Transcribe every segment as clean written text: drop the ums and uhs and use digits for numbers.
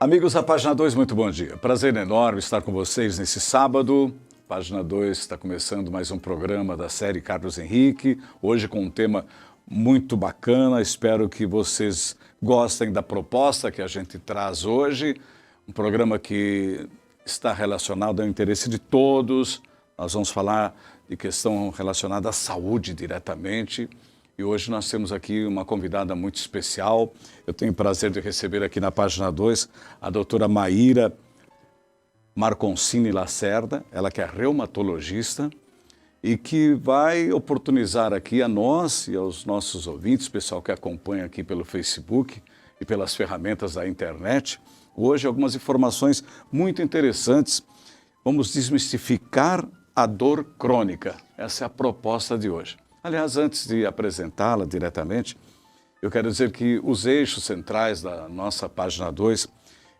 Amigos da Página 2, muito bom dia. Prazer enorme estar com vocês nesse sábado. Página 2 está começando mais um programa da série Carlos Henrique, hoje com um tema muito bacana. Espero que vocês gostem da proposta que a gente traz hoje. Um programa que está relacionado ao interesse de todos. Nós vamos falar de questão relacionada à saúde diretamente. E hoje nós temos aqui uma convidada muito especial. Eu tenho o prazer de receber aqui na Página 2 a doutora Maíra Marconcini Lacerda, ela que é reumatologista e que vai oportunizar aqui a nós e aos nossos ouvintes, pessoal que acompanha aqui pelo Facebook e pelas ferramentas da internet, hoje algumas informações muito interessantes. Vamos desmistificar a dor crônica. Essa é a proposta de hoje. Aliás, antes de apresentá-la diretamente, eu quero dizer que os eixos centrais da nossa Página 2,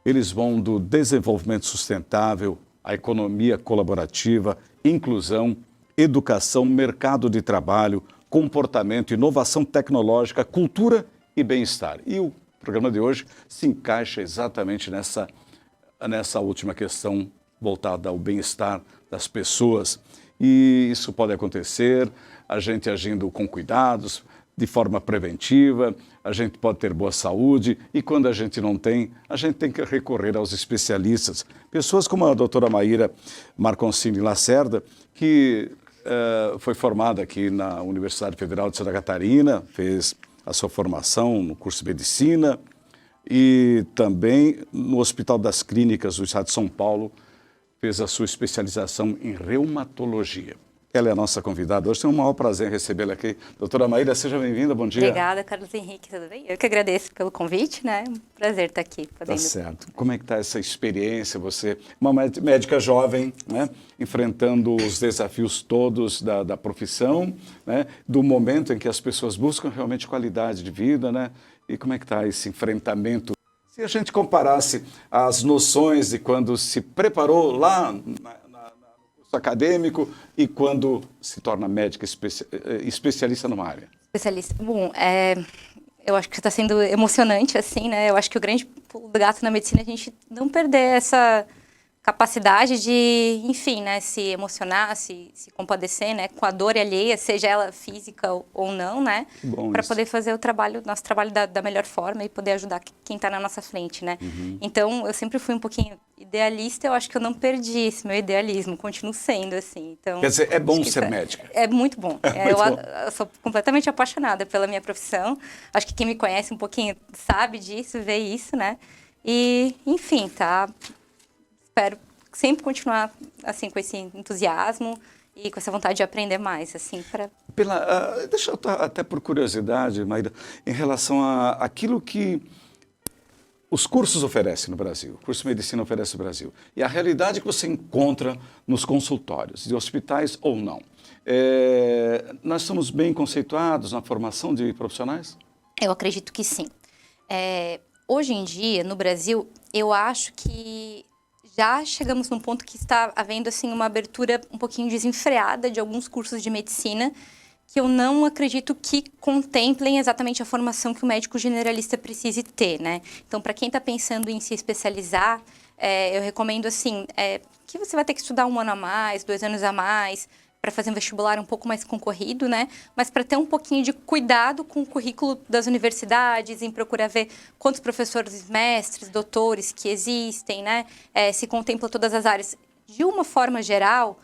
eles vão do desenvolvimento sustentável, a economia colaborativa, inclusão, educação, mercado de trabalho, comportamento, inovação tecnológica, cultura e bem-estar. E o programa de hoje se encaixa exatamente nessa última questão voltada ao bem-estar das pessoas. E isso pode acontecer, a gente agindo com cuidados, de forma preventiva, a gente pode ter boa saúde e quando a gente não tem, a gente tem que recorrer aos especialistas. Pessoas como a doutora Maíra Marconcini Lacerda, que foi formada aqui na Universidade Federal de Santa Catarina, fez a sua formação no curso de Medicina e também no Hospital das Clínicas do Estado de São Paulo, fez a sua especialização em reumatologia. Ela é a nossa convidada. Hoje tenho um maior prazer em recebê-la aqui. Doutora Maíra, seja bem-vinda, bom dia. Obrigada, Carlos Henrique, tudo bem? Eu que agradeço pelo convite, né? Um prazer estar aqui. Tá certo. Como é que está essa experiência? Você, uma médica jovem, né? Enfrentando os desafios todos da profissão, né? Do momento em que as pessoas buscam realmente qualidade de vida, né? E como é que está esse enfrentamento? Se a gente comparasse as noções de quando se preparou lá no curso acadêmico e quando se torna médica especialista numa área. Especialista. Bom, eu acho que está sendo emocionante, assim, né? Eu acho que o grande pulo do gato na medicina é a gente não perder essa capacidade de, enfim, né, se emocionar, se compadecer, né, com a dor alheia, seja ela física ou não, né, para poder fazer nosso trabalho da melhor forma e poder ajudar quem está na nossa frente, né. Uhum. Então, eu sempre fui um pouquinho idealista, eu acho que eu não perdi esse meu idealismo, continuo sendo, assim. Então, quer dizer, é bom ser médica? É muito bom. Eu sou completamente apaixonada pela minha profissão, acho que quem me conhece um pouquinho sabe disso, vê isso, né, e, enfim, tá... Espero sempre continuar assim com esse entusiasmo e com essa vontade de aprender mais, assim, para... Deixa eu até por curiosidade, Maíra, em relação àquilo que os cursos oferecem no Brasil, o curso de medicina oferece no Brasil, e a realidade que você encontra nos consultórios, de hospitais ou não. Nós somos bem conceituados na formação de profissionais? Eu acredito que sim. Hoje em dia, no Brasil, eu acho que já chegamos num ponto que está havendo assim, uma abertura um pouquinho desenfreada de alguns cursos de medicina que eu não acredito que contemplem exatamente a formação que o médico generalista precise ter, né? Então, para quem está pensando em se especializar, eu recomendo assim, que você vai ter que estudar 1 ano a mais, 2 anos a mais, para fazer um vestibular um pouco mais concorrido, né? Mas para ter um pouquinho de cuidado com o currículo das universidades, em procurar ver quantos professores, mestres, doutores que existem, né? Se contempla todas as áreas. De uma forma geral,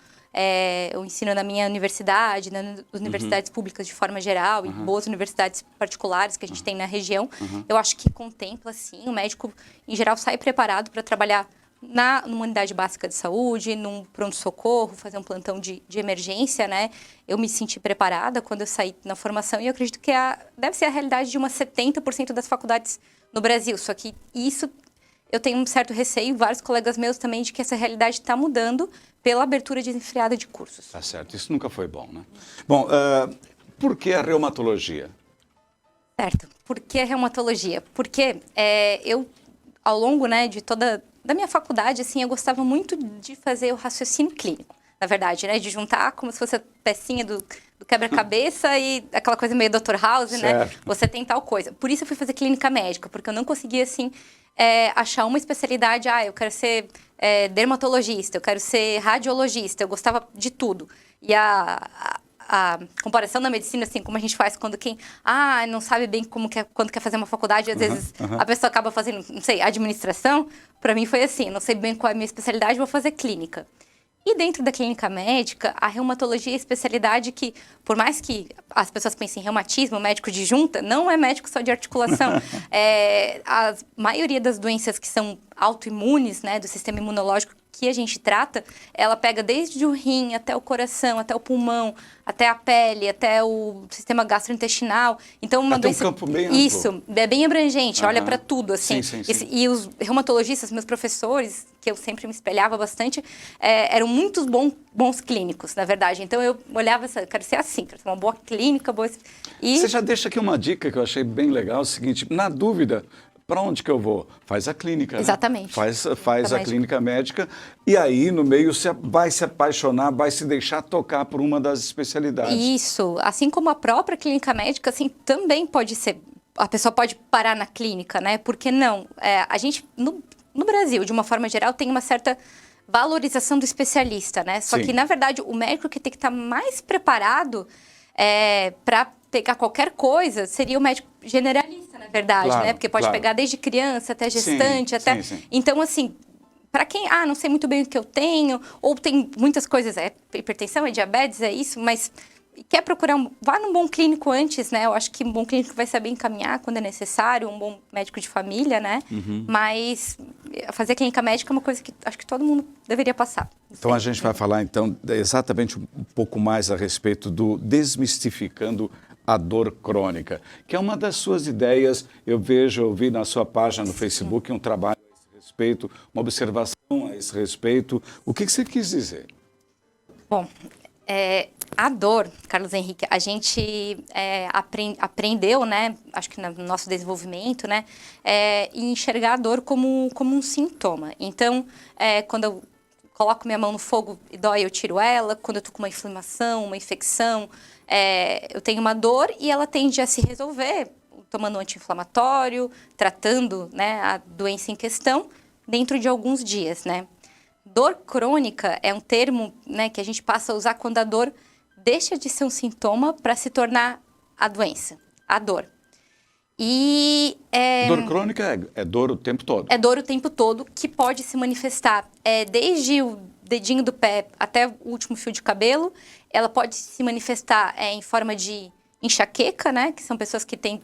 eu ensino na minha universidade, nas universidades públicas de forma geral, e boas universidades particulares que a gente tem na região. Eu acho que contempla, sim, o médico, em geral, sai preparado para trabalhar numa unidade básica de saúde, num pronto-socorro, fazer um plantão de emergência, né? Eu me senti preparada quando eu saí na formação e eu acredito que deve ser a realidade de umas 70% das faculdades no Brasil. Só que isso, eu tenho um certo receio, vários colegas meus também, de que essa realidade está mudando pela abertura desenfreada de cursos. Tá certo, isso nunca foi bom, né? Bom, por que a reumatologia? Certo, por que a reumatologia? Porque eu, ao longo, né, de toda... da minha faculdade, assim, eu gostava muito de fazer o raciocínio clínico, na verdade, né? De juntar como se fosse a pecinha do quebra-cabeça e aquela coisa meio Dr. House, né? Você tem tal coisa. Por isso eu fui fazer clínica médica, porque eu não conseguia, assim, achar uma especialidade. Eu quero ser dermatologista, eu quero ser radiologista, eu gostava de tudo. E a comparação da medicina, assim, como a gente faz quando quem não sabe bem quando quer fazer uma faculdade, às vezes a pessoa acaba fazendo, não sei, administração. Para mim foi assim, não sei bem qual é a minha especialidade, vou fazer clínica. E dentro da clínica médica, a reumatologia é a especialidade que, por mais que as pessoas pensem em reumatismo, médico de junta, não é médico só de articulação. A maioria das doenças que são autoimunes, né, do sistema imunológico que a gente trata, ela pega desde o rim até o coração, até o pulmão, até a pele, até o sistema gastrointestinal. Então, uma doença... um campo bem amplo. Isso, é bem abrangente, olha para tudo, assim. Sim. E os reumatologistas, meus professores, que eu sempre me espelhava bastante, eram muitos bons clínicos, na verdade. Então, eu olhava, quero ser assim, quero ser uma boa clínica, boa... E... Você já deixa aqui uma dica que eu achei bem legal, é o seguinte, na dúvida... Para onde que eu vou? Faz a clínica, né? Exatamente. Faz a clínica médica e aí no meio você vai se apaixonar, vai se deixar tocar por uma das especialidades. Isso. Assim como a própria clínica médica, assim, também pode ser... A pessoa pode parar na clínica, né? Por que não? A gente, no Brasil, de uma forma geral, tem uma certa valorização do especialista, né? Só que, na verdade, o médico que tem que estar mais preparado para pegar qualquer coisa seria o médico generalista, na verdade, né? Porque pode pegar desde criança até gestante, Sim. Então, assim, para quem, não sei muito bem o que eu tenho, ou tem muitas coisas, hipertensão, diabetes, isso, mas quer procurar, vá num bom clínico antes, né? Eu acho que um bom clínico vai saber encaminhar quando é necessário, um bom médico de família, né? Mas fazer clínica médica é uma coisa que acho que todo mundo deveria passar. Então a gente vai falar então exatamente um pouco mais a respeito do desmistificando a dor crônica, que é uma das suas ideias. Eu vi na sua página no Facebook um trabalho a esse respeito, uma observação a esse respeito. O que você quis dizer? Bom, a dor, Carlos Henrique, a gente aprendeu, né, acho que no nosso desenvolvimento, né, enxergar a dor como um sintoma. Então, quando eu coloco minha mão no fogo e dói, eu tiro ela. Quando eu tô com uma inflamação, uma infecção, eu tenho uma dor e ela tende a se resolver tomando um anti-inflamatório, tratando, né, a doença em questão dentro de alguns dias, né. Dor crônica é um termo, né, que a gente passa a usar quando a dor deixa de ser um sintoma para se tornar a doença, a dor. E dor crônica é dor o tempo todo? É dor o tempo todo, que pode se manifestar desde o dedinho do pé até o último fio de cabelo. Ela pode se manifestar em forma de enxaqueca, né, que são pessoas que têm...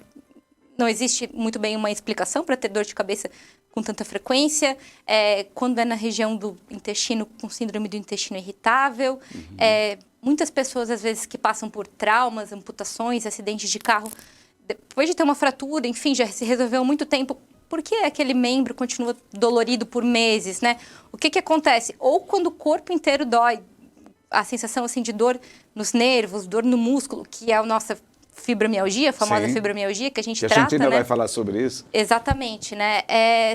Não existe muito bem uma explicação para ter dor de cabeça com tanta frequência. Quando é na região do intestino, com síndrome do intestino irritável. Muitas pessoas, às vezes, que passam por traumas, amputações, acidentes de carro, depois de ter uma fratura, enfim, já se resolveu há muito tempo. Por que aquele membro continua dolorido por meses, né? O que acontece? Ou quando o corpo inteiro dói, a sensação, assim, de dor nos nervos, dor no músculo, que é a nossa fibromialgia, a famosa fibromialgia que a gente trata, a gente ainda né? vai falar sobre isso. Exatamente, né?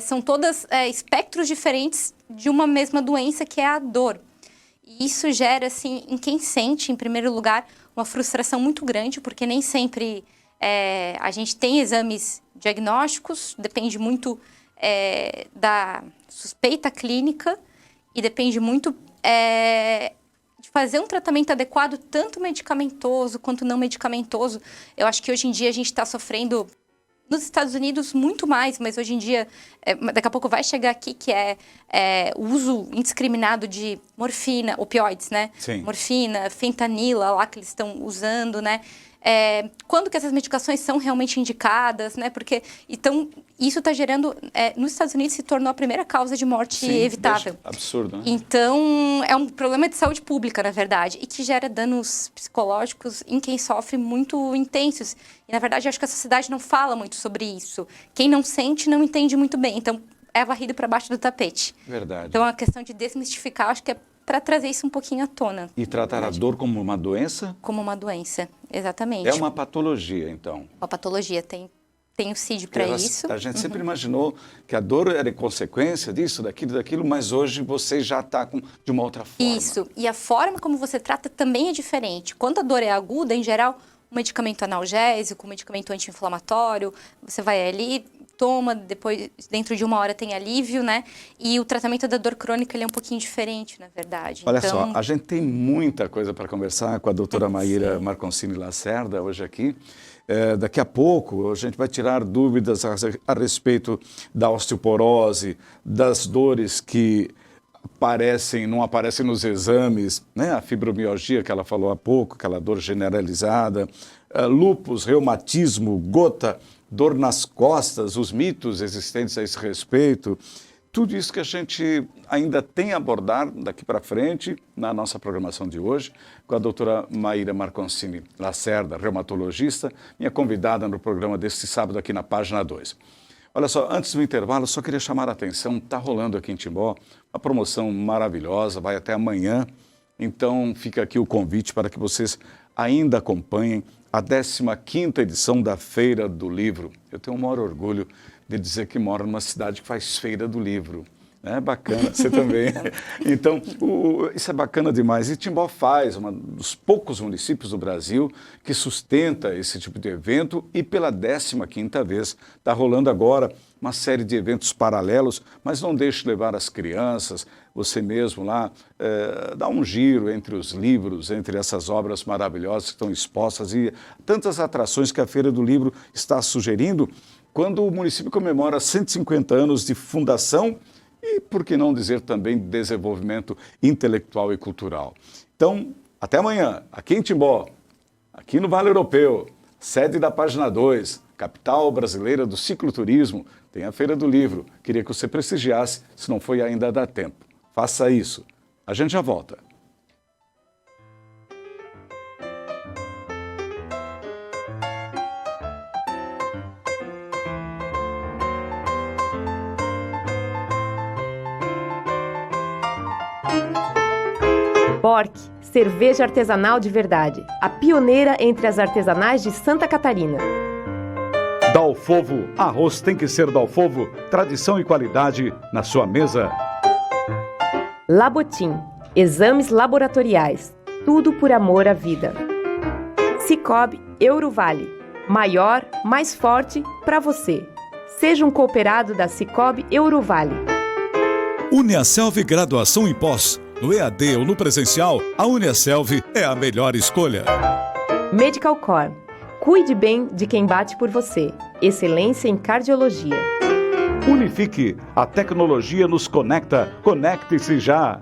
São todas espectros diferentes de uma mesma doença, que é a dor. E isso gera, assim, em quem sente, em primeiro lugar, uma frustração muito grande, porque nem sempre a gente tem exames diagnósticos, depende muito da suspeita clínica e depende muito de fazer um tratamento adequado, tanto medicamentoso quanto não medicamentoso. Eu acho que hoje em dia a gente está sofrendo, nos Estados Unidos, muito mais, mas hoje em dia, daqui a pouco vai chegar aqui, que o uso indiscriminado de morfina, opioides, né? Sim. Morfina, fentanila, lá que eles estão usando, né? Quando que essas medicações são realmente indicadas, né? Porque, então, isso está gerando... nos Estados Unidos se tornou a primeira causa de morte evitável. Absurdo, né? Então, é um problema de saúde pública, na verdade, e que gera danos psicológicos em quem sofre muito intensos. E, na verdade, eu acho que a sociedade não fala muito sobre isso. Quem não sente, não entende muito bem. Então, é varrido para baixo do tapete. Verdade. Então, a questão de desmistificar, acho que é para trazer isso um pouquinho à tona. E tratar a dor como uma doença? Como uma doença, exatamente. É uma patologia, então? Uma patologia, tem tem o CID para isso. A gente sempre imaginou que a dor era consequência disso, daquilo, mas hoje você já está de uma outra forma. Isso, e a forma como você trata também é diferente. Quando a dor é aguda, em geral, um medicamento analgésico, um medicamento anti-inflamatório, você vai ali, toma, depois, dentro de 1 hora tem alívio, né? E o tratamento da dor crônica, ele é um pouquinho diferente, na verdade. Olha só, a gente tem muita coisa para conversar com a doutora Maíra Marconcini Lacerda hoje aqui. Daqui a pouco a gente vai tirar dúvidas a respeito da osteoporose, das dores que não aparecem nos exames, né? A fibromialgia que ela falou há pouco, aquela dor generalizada, lúpus, reumatismo, gota, dor nas costas, os mitos existentes a esse respeito. Tudo isso que a gente ainda tem a abordar daqui para frente na nossa programação de hoje com a doutora Maíra Marconcini Lacerda, reumatologista, minha convidada no programa deste sábado aqui na página 2. Olha só, antes do intervalo, só queria chamar a atenção, está rolando aqui em Timbó uma promoção maravilhosa, vai até amanhã, então fica aqui o convite para que vocês ainda acompanhem a 15ª edição da Feira do Livro. Eu tenho o maior orgulho de dizer que moro numa cidade que faz Feira do Livro. É bacana, você também. Então, isso é bacana demais. E Timbó faz, um dos poucos municípios do Brasil que sustenta esse tipo de evento e pela 15ª vez está rolando agora uma série de eventos paralelos, mas não deixe de levar as crianças, você mesmo lá, dá um giro entre os livros, entre essas obras maravilhosas que estão expostas e tantas atrações que a Feira do Livro está sugerindo quando o município comemora 150 anos de fundação e, por que não dizer também, de desenvolvimento intelectual e cultural. Então, até amanhã, aqui em Timbó, aqui no Vale Europeu, sede da página 2, capital brasileira do cicloturismo, tem a Feira do Livro. Queria que você prestigiasse, se não foi ainda dá tempo. Faça isso. A gente já volta. Bork, cerveja artesanal de verdade, a pioneira entre as artesanais de Santa Catarina. Dalfovo, arroz tem que ser Dalfovo, tradição e qualidade na sua mesa. Labotim, exames laboratoriais, tudo por amor à vida. Sicoob Eurovale, maior, mais forte para você. Seja um cooperado da Sicoob Eurovale. Uniaselv Graduação em Pós. No EAD ou no presencial, a Uniaselv é a melhor escolha. Medical Core. Cuide bem de quem bate por você. Excelência em cardiologia. Unifique. A tecnologia nos conecta. Conecte-se já.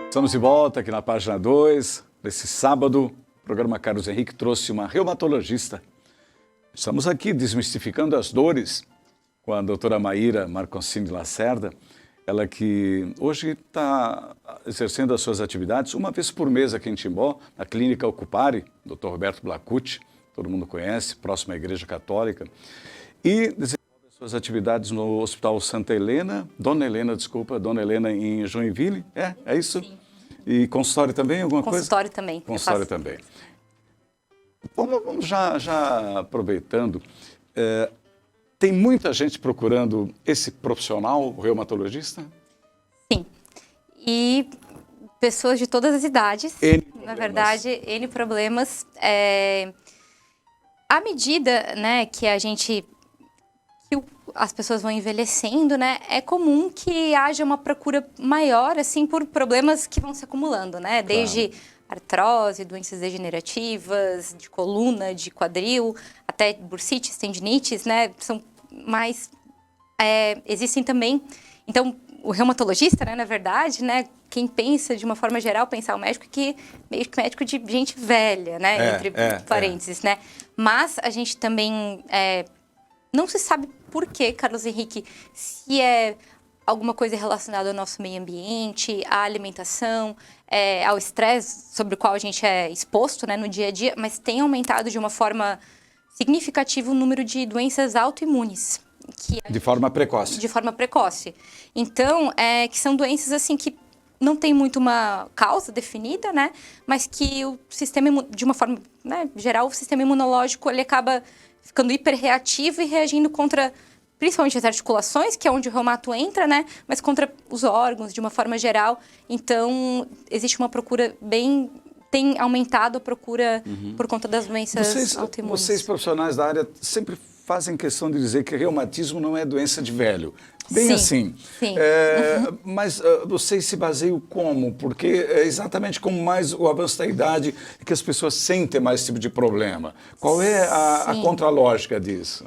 Estamos de volta aqui na página 2. Nesse sábado, o programa Carlos Henrique trouxe uma reumatologista. Estamos aqui desmistificando as dores com a doutora Maíra Marconcini Lacerda, ela que hoje está exercendo as suas atividades uma vez por mês aqui em Timbó, na Clínica Ocupare, Dr. Roberto Blacucci, todo mundo conhece, próximo à Igreja Católica, e desenvolve as suas atividades no Hospital Santa Helena, Dona Helena em Joinville, é isso? Sim. E consultório também, alguma coisa? Consultório também. Consultório também. Vamos já aproveitando, tem muita gente procurando esse profissional, o reumatologista? Sim. E pessoas de todas as idades. Na verdade, N problemas. À medida, né, que as pessoas vão envelhecendo, né, é comum que haja uma procura maior, assim, por problemas que vão se acumulando, né? Desde artrose, doenças degenerativas, de coluna, de quadril, até bursites, tendinites, né? São mais... existem também... Então, o reumatologista, né, na verdade, né, quem pensa de uma forma geral, pensar o médico que médico de gente velha, né, entre parênteses, né? Mas a gente também não se sabe por que, Carlos Henrique, se é alguma coisa relacionada ao nosso meio ambiente, à alimentação, ao estresse sobre o qual a gente é exposto, né, no dia a dia, mas tem aumentado de uma forma significativa o número de doenças autoimunes. De forma precoce. De forma precoce. Então, que são doenças assim que não tem muito uma causa definida, né? Mas que o sistema, de uma forma, né, geral, o sistema imunológico, ele acaba ficando hiperreativo e reagindo contra, principalmente as articulações, que é onde o reumato entra, né? Mas contra os órgãos, de uma forma geral. Então, existe uma procura tem aumentado a procura por conta das doenças autoimunes. Vocês, profissionais da área, sempre fazem questão de dizer que reumatismo não é doença de velho. Bem Sim, assim. sim. Mas vocês se baseiam como? Porque é exatamente como mais o avanço da idade que as pessoas sentem mais esse tipo de problema. Qual é a contralógica disso?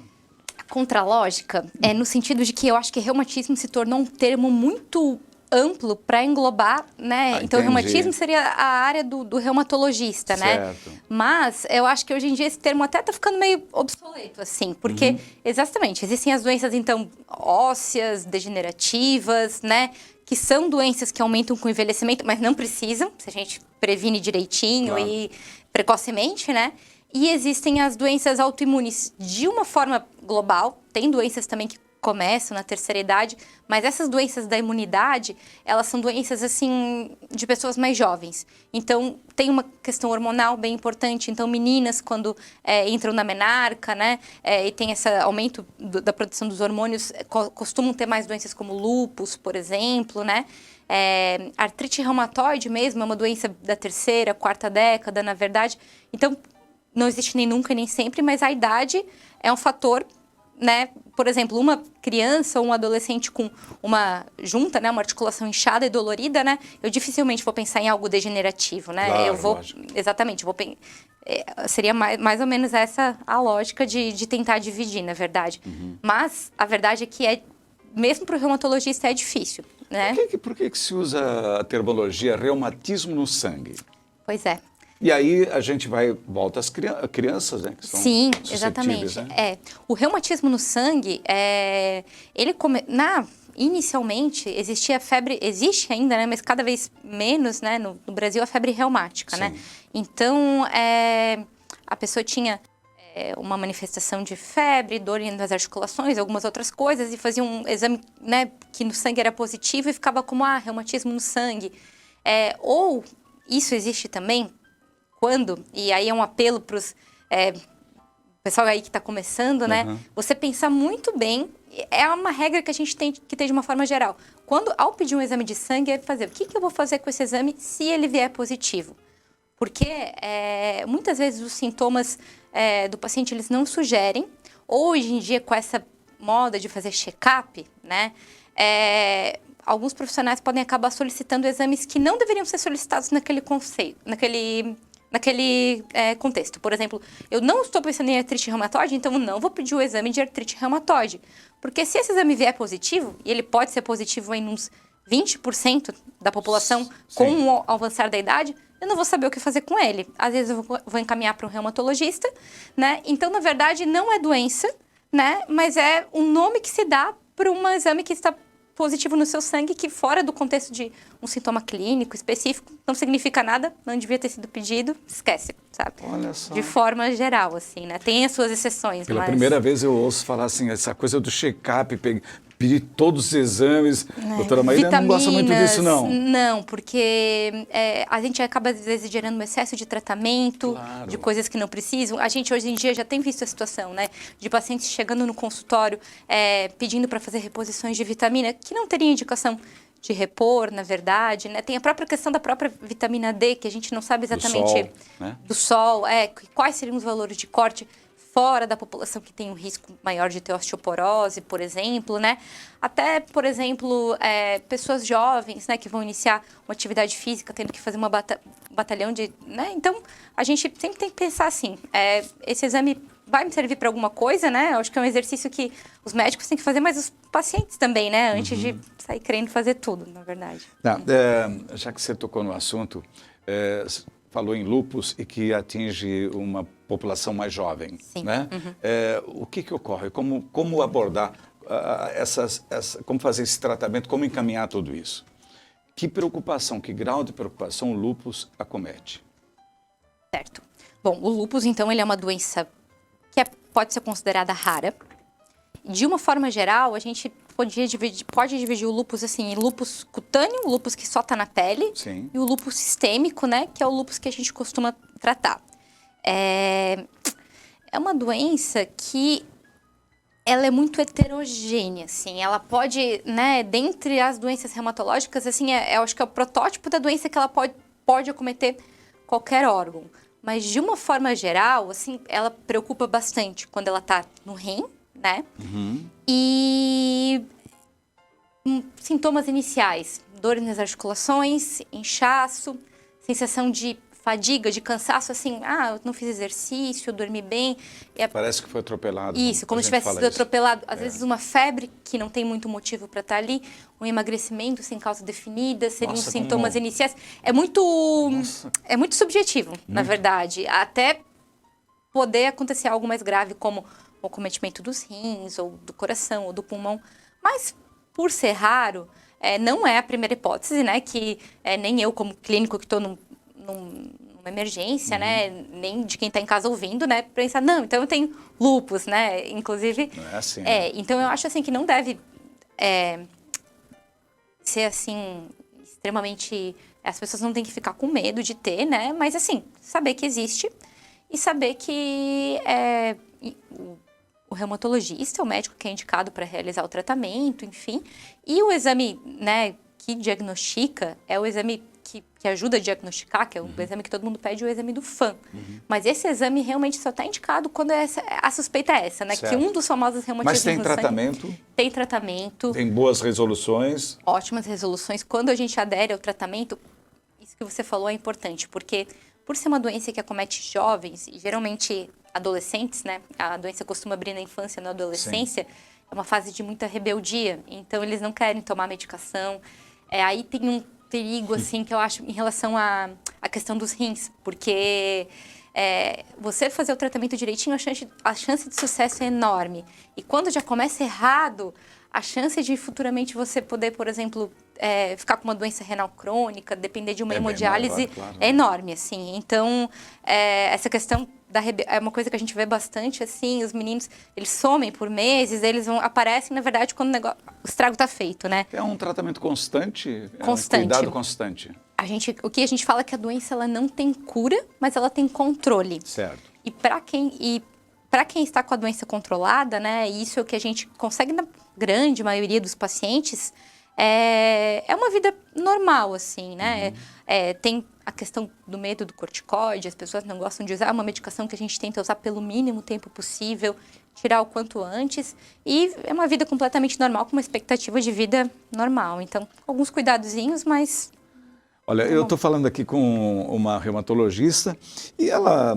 A contralógica é no sentido de que eu acho que reumatismo se tornou um termo muito amplo para englobar, né? Então, o reumatismo seria a área do reumatologista, certo, né? Mas eu acho que hoje em dia esse termo até está ficando meio obsoleto, assim, porque, exatamente, existem as doenças, então, ósseas, degenerativas, né? Que são doenças que aumentam com o envelhecimento, mas não precisam, se a gente previne direitinho e precocemente, né? E existem as doenças autoimunes de uma forma global, tem doenças também que começam na terceira idade, mas essas doenças da imunidade, elas são doenças, assim, de pessoas mais jovens. Então, tem uma questão hormonal bem importante. Então, meninas, quando entram na menarca, né, e tem esse aumento da produção dos hormônios, costumam ter mais doenças como lúpus, por exemplo, né? Artrite reumatoide mesmo é uma doença da terceira, quarta década, na verdade. Então, não existe nem nunca, nem sempre, mas a idade é um fator, né? Por exemplo, uma criança ou um adolescente com uma junta, né, uma articulação inchada e dolorida, né, eu dificilmente vou pensar em algo degenerativo, né? Claro, eu vou, lógico. exatamente, seria mais ou menos essa a lógica de tentar dividir, na verdade. Mas a verdade é que mesmo para o reumatologista é difícil, né? Por que se usa a terminologia reumatismo no sangue? Pois é. E aí a gente volta às crianças, né? Que são Sim, suscetíveis, exatamente. né? O reumatismo no sangue, inicialmente existia febre, existe ainda, né? Mas cada vez menos, né? No Brasil, a febre reumática, né? Então, a pessoa tinha uma manifestação de febre, dor nas articulações, algumas outras coisas, e fazia um exame, né? Que no sangue era positivo e ficava como, reumatismo no sangue. Ou, isso existe também, e aí é um apelo para os pessoal aí que está começando, né? Você pensar muito bem, é uma regra que a gente tem que ter de uma forma geral. Ao pedir um exame de sangue, é fazer o que eu vou fazer com esse exame se ele vier positivo? Porque muitas vezes os sintomas do paciente, eles não sugerem, ou hoje em dia com essa moda de fazer check-up, né? Alguns profissionais podem acabar solicitando exames que não deveriam ser solicitados naquele contexto. Por exemplo, eu não estou pensando em artrite reumatoide, então não vou pedir o exame de artrite reumatoide. Porque se esse exame vier positivo, e ele pode ser positivo em uns 20% da população com o avançar da idade, eu não vou saber o que fazer com ele. Às vezes eu vou encaminhar para um reumatologista, né? Então, na verdade, não é doença, né? Mas é um nome que se dá para um exame que está positivo no seu sangue, que fora do contexto de um sintoma clínico específico, não significa nada, não devia ter sido pedido, esquece, sabe? Olha só. De forma geral, assim, né? Tem as suas exceções, Pela primeira vez eu ouço falar assim, essa coisa do check-up, pedir todos os exames. Doutora Maíra não gosta muito disso, não. Não, porque a gente acaba, às vezes, gerando um excesso de tratamento, de coisas que não precisam. A gente, hoje em dia, já tem visto a situação, né? De pacientes chegando no consultório, pedindo para fazer reposições de vitamina, que não teria indicação de repor, na verdade, né? Tem a própria questão da própria vitamina D, que a gente não sabe exatamente... Do sol, quais seriam os valores de corte fora da população que tem um risco maior de ter osteoporose, por exemplo, né? Até, por exemplo, pessoas jovens, né, que vão iniciar uma atividade física, tendo que fazer um batalhão de... Né? Então, a gente sempre tem que pensar assim, esse exame vai me servir para alguma coisa, né? Eu acho que é um exercício que os médicos têm que fazer, mas os pacientes também, né? Antes de sair querendo fazer tudo, na verdade. Já que você tocou no assunto, falou em lúpus e que atinge uma população mais jovem, né? O que ocorre? Como abordar como fazer esse tratamento, como encaminhar tudo isso? Que preocupação, que grau de preocupação o lúpus acomete? Certo. Bom, o lúpus, então, ele é uma doença que pode ser considerada rara de uma forma geral, a gente pode dividir o lúpus assim, em lúpus cutâneo, o lúpus que só está na pele, Sim. e o lúpus sistêmico, né, que é o lúpus que a gente costuma tratar. É uma doença que ela é muito heterogênea, assim, ela pode, né, dentre as doenças reumatológicas, assim, eu acho que é o protótipo da doença que ela pode acometer qualquer órgão. Mas, de uma forma geral, assim, ela preocupa bastante quando ela tá no rim, né? E sintomas iniciais, dores nas articulações, inchaço, sensação de fadiga, de cansaço, assim, eu não fiz exercício, eu dormi bem. Parece que foi atropelado. Isso, como se tivesse sido atropelado. Às vezes uma febre, que não tem muito motivo para estar ali, um emagrecimento sem causa definida, seriam sintomas iniciais. É muito subjetivo, na verdade. Até poder acontecer algo mais grave, como o acometimento dos rins, ou do coração, ou do pulmão. Mas, por ser raro, não é a primeira hipótese, né? Que nem eu, como clínico, que estou numa emergência, né? Nem de quem está em casa ouvindo, né? Pensar, não, então eu tenho lúpus, né? Inclusive... Não é assim. Então eu acho, assim, que não deve ser, assim, extremamente... As pessoas não têm que ficar com medo de ter, né? Mas, assim, saber que existe e saber que o reumatologista é o médico que é indicado para realizar o tratamento, enfim. E o exame, né, que diagnostica é o exame que ajuda a diagnosticar, que é o exame que todo mundo pede, o exame do FAM. Mas esse exame realmente só está indicado quando a suspeita é essa, né? Certo. Que um dos famosos reumatismos... Mas tem tratamento? Tem tratamento. Tem boas resoluções? Ótimas resoluções. Quando a gente adere ao tratamento, isso que você falou é importante, porque por ser uma doença que acomete jovens, e geralmente adolescentes, né? A doença costuma abrir na infância e na adolescência. Sim. É uma fase de muita rebeldia. Então, eles não querem tomar medicação. Aí tem um perigo, assim, que eu acho em relação à questão dos rins, porque você fazer o tratamento direitinho, a chance de sucesso é enorme. E quando já começa errado, a chance de futuramente você poder, por exemplo, ficar com uma doença renal crônica, depender de uma hemodiálise, claro, é enorme, assim. Então, essa questão é uma coisa que a gente vê bastante, assim, os meninos, eles somem por meses, eles aparecem, na verdade, quando o estrago está feito, né? É um tratamento constante? Constante. É um cuidado constante? O que a gente fala é que a doença, ela não tem cura, mas ela tem controle. Certo. E para quem está com a doença controlada, né, isso é o que a gente consegue na grande maioria dos pacientes, é uma vida normal, assim, né? Tem a questão do medo do corticoide, as pessoas não gostam de usar, uma medicação que a gente tenta usar pelo mínimo tempo possível, tirar o quanto antes, e é uma vida completamente normal, com uma expectativa de vida normal. Então, alguns cuidadozinhos, mas... Olha, eu estou falando aqui com uma reumatologista e ela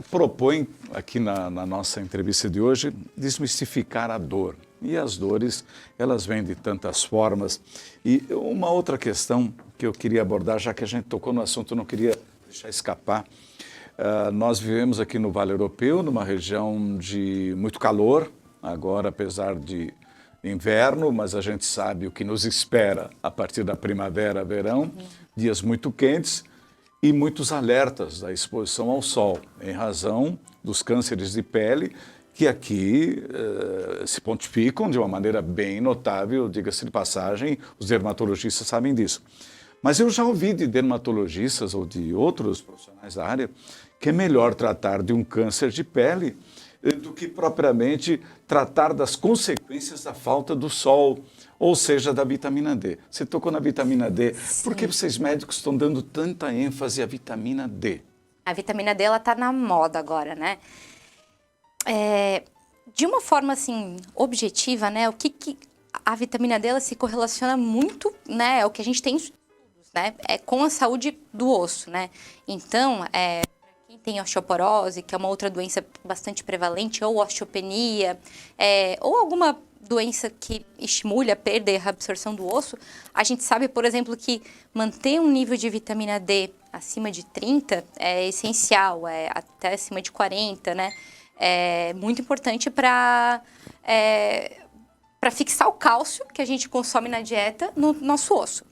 propõe, aqui na nossa entrevista de hoje, desmistificar a dor. E as dores, elas vêm de tantas formas. E uma outra questão que eu queria abordar, já que a gente tocou no assunto, eu não queria deixar escapar. Nós vivemos aqui no Vale Europeu, numa região de muito calor, agora apesar de inverno, mas a gente sabe o que nos espera a partir da primavera, verão, dias muito quentes e muitos alertas da exposição ao sol, em razão dos cânceres de pele, que aqui se pontificam de uma maneira bem notável, diga-se de passagem, os dermatologistas sabem disso. Mas eu já ouvi de dermatologistas ou de outros profissionais da área que é melhor tratar de um câncer de pele do que propriamente tratar das consequências da falta do sol, ou seja, da vitamina D. Você tocou na vitamina D. Sim. Por que vocês médicos estão dando tanta ênfase à vitamina D? A vitamina D, ela está na moda agora, né? De uma forma, assim, objetiva, né? O que a vitamina D, ela se correlaciona muito, né? É o que a gente tem estudos, né? Com a saúde do osso, né? Então, quem tem osteoporose, que é uma outra doença bastante prevalente, ou osteopenia, ou alguma doença que estimule a perda e a reabsorção do osso, a gente sabe, por exemplo, que manter um nível de vitamina D acima de 30 é essencial, até acima de 40, né? É muito importante para fixar o cálcio que a gente consome na dieta no nosso osso.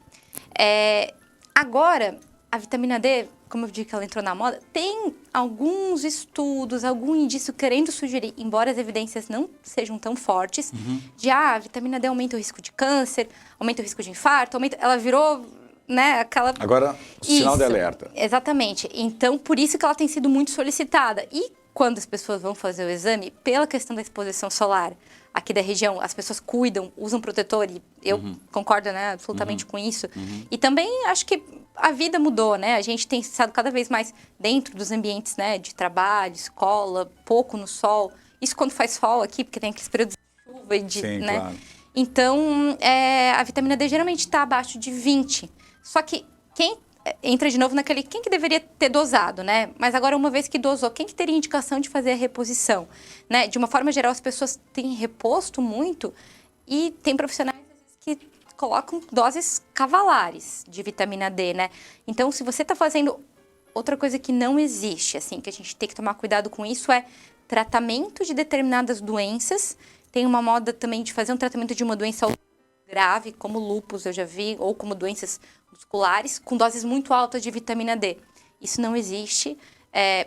Agora, a vitamina D, como eu digo que ela entrou na moda, tem alguns estudos, algum indício querendo sugerir, embora as evidências não sejam tão fortes, de a vitamina D aumenta o risco de câncer, aumenta o risco de infarto, ela virou, né, aquela... Agora, sinal de Isso, alerta. Exatamente. Então, por isso que ela tem sido muito solicitada. E quando as pessoas vão fazer o exame, pela questão da exposição solar, aqui da região, as pessoas cuidam, usam protetor, e eu concordo, né, absolutamente com isso. E também acho que a vida mudou, né? A gente tem estado cada vez mais dentro dos ambientes, né, de trabalho, escola, pouco no sol. Isso quando faz sol aqui, porque tem aqueles períodos de chuva e de, Sim, né? claro. Então, a vitamina D geralmente está abaixo de 20. Só que quem entra de novo naquele... Quem que deveria ter dosado, né? Mas agora, uma vez que dosou, quem que teria indicação de fazer a reposição? Né? De uma forma geral, as pessoas têm reposto muito e tem profissionais que colocam doses cavalares de vitamina D, né? Então, se você está fazendo... Outra coisa que não existe, assim, que a gente tem que tomar cuidado com isso é tratamento de determinadas doenças. Tem uma moda também de fazer um tratamento de uma doença grave, como lúpus, eu já vi, ou como doenças musculares, com doses muito altas de vitamina D. Isso não existe.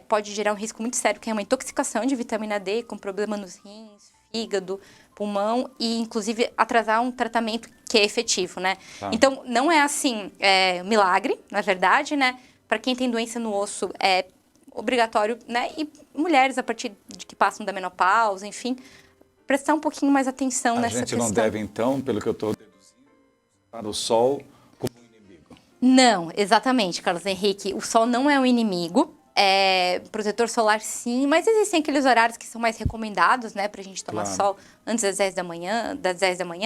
Pode gerar um risco muito sério, que é uma intoxicação de vitamina D, com problema nos rins, fígado, pulmão, e inclusive atrasar um tratamento que é efetivo, né? Tá. Então, não é assim, milagre, na verdade, né? Para quem tem doença no osso, é obrigatório, né? E mulheres, a partir de que passam da menopausa, enfim, prestar um pouquinho mais atenção nessa questão. A gente não deve, então, pelo que eu estou deduzindo, para o sol como inimigo. Não, exatamente, Carlos Henrique. O sol não é um inimigo. Protetor solar, sim, mas existem aqueles horários que são mais recomendados, né, pra gente tomar sol antes das 10 da manhã,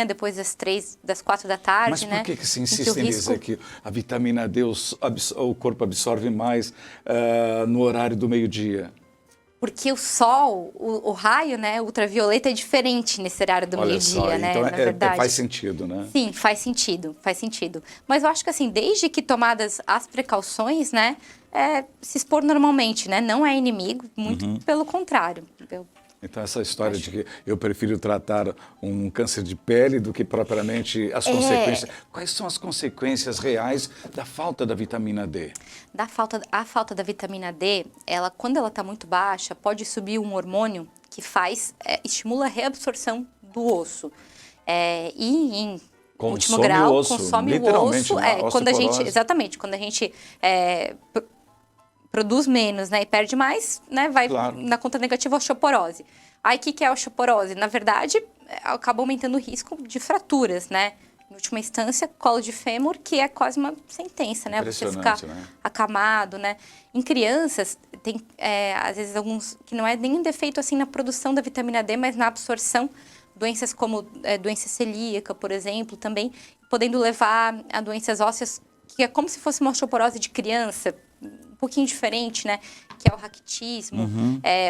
depois das 4 da tarde, mas né? Mas por que se insiste em dizer que a vitamina D o corpo absorve mais no horário do meio-dia? Porque o sol, o raio, né, ultravioleta é diferente nesse horário do meio-dia, né, então na verdade. Faz sentido, né? Sim, faz sentido. Mas eu acho que assim, desde que tomadas as precauções, né, se expor normalmente, né, não é inimigo, muito pelo contrário. Então essa história de que eu prefiro tratar um câncer de pele do que propriamente as consequências. Quais são as consequências reais da falta da vitamina D? A falta da vitamina D, quando ela está muito baixa, pode subir um hormônio que estimula a reabsorção do osso. E em último grau, consome o osso. Quando a gente produz menos, né, e perde mais, né, vai na conta negativa a osteoporose. Aí, o que é a osteoporose? Na verdade, acaba aumentando o risco de fraturas, né? Em última instância, colo de fêmur, que é quase uma sentença, né? Você ficar acamado, né? Em crianças, tem, às vezes, alguns que não é nem um defeito, assim, na produção da vitamina D, mas na absorção. Doenças como doença celíaca, por exemplo, também podendo levar a doenças ósseas, que é como se fosse uma osteoporose de criança, um pouquinho diferente, né? Que é o raquitismo.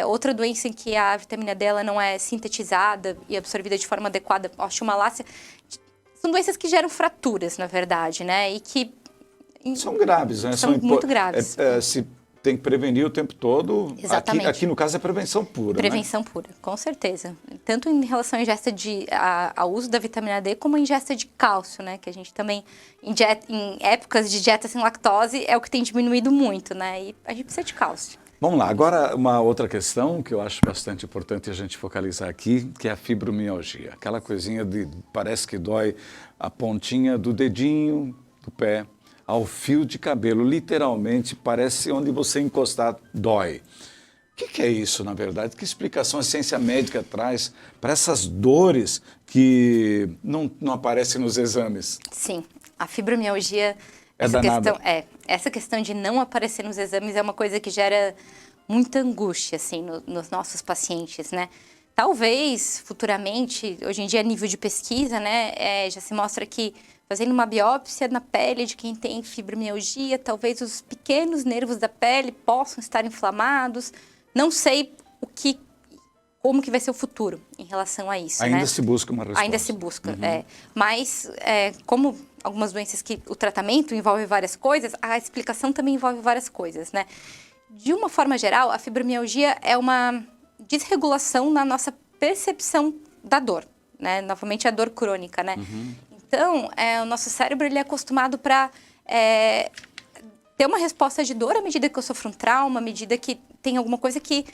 Outra doença em que a vitamina D ela não é sintetizada e absorvida de forma adequada, osteomalácia. São doenças que geram fraturas, na verdade, né? E que... São graves, né? São muito graves. Se tem que prevenir o tempo todo. Exatamente. Aqui no caso, é prevenção pura, Prevenção pura, com certeza. Tanto em relação à ingesta ao uso da vitamina D, como a ingesta de cálcio, né? Que a gente também, em épocas de dieta sem lactose, é o que tem diminuído muito, né? E a gente precisa de cálcio. Vamos lá, agora uma outra questão que eu acho bastante importante a gente focalizar aqui, que é a fibromialgia. Aquela coisinha parece que dói a pontinha do dedinho do pé ao fio de cabelo, literalmente, parece onde você encostar dói. O que é isso, na verdade? Que explicação a ciência médica traz para essas dores que não aparecem nos exames? Sim, a fibromialgia, essa questão de não aparecer nos exames é uma coisa que gera muita angústia, assim, nos nossos pacientes, né? Talvez, futuramente, hoje em dia, a nível de pesquisa, né, já se mostra que fazendo uma biópsia na pele de quem tem fibromialgia, talvez os pequenos nervos da pele possam estar inflamados. Não sei como que vai ser o futuro em relação a isso. Ainda se busca uma resposta. Ainda se busca, Mas, como algumas doenças que o tratamento envolve várias coisas, a explicação também envolve várias coisas, né? De uma forma geral, a fibromialgia é uma desregulação na nossa percepção da dor, né? Novamente, a dor crônica, né? Então, o nosso cérebro ele é acostumado para ter uma resposta de dor à medida que eu sofro um trauma, à medida que tem alguma coisa que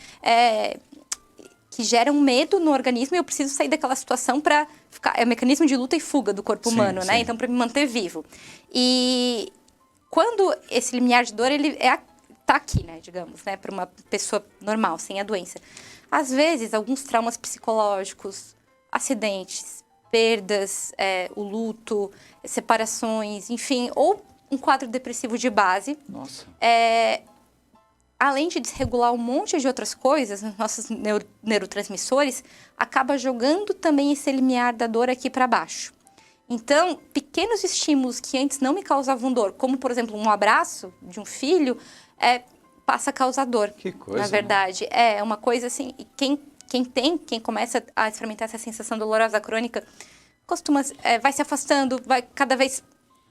gera um medo no organismo e eu preciso sair daquela situação para ficar... É o mecanismo de luta e fuga do corpo humano, né? Então, para me manter vivo. E quando esse limiar de dor, ele tá aqui, né? Digamos, né? Para uma pessoa normal, sem a doença. Às vezes, alguns traumas psicológicos, acidentes, perdas, o luto, separações, enfim, ou um quadro depressivo de base. Nossa. Além de desregular um monte de outras coisas, nossos neurotransmissores, acaba jogando também esse limiar da dor aqui para baixo. Então, pequenos estímulos que antes não me causavam dor, como, por exemplo, um abraço de um filho, passa a causar dor. Que coisa. Na verdade, é uma coisa assim, quem começa a experimentar essa sensação dolorosa crônica, vai se afastando, vai cada vez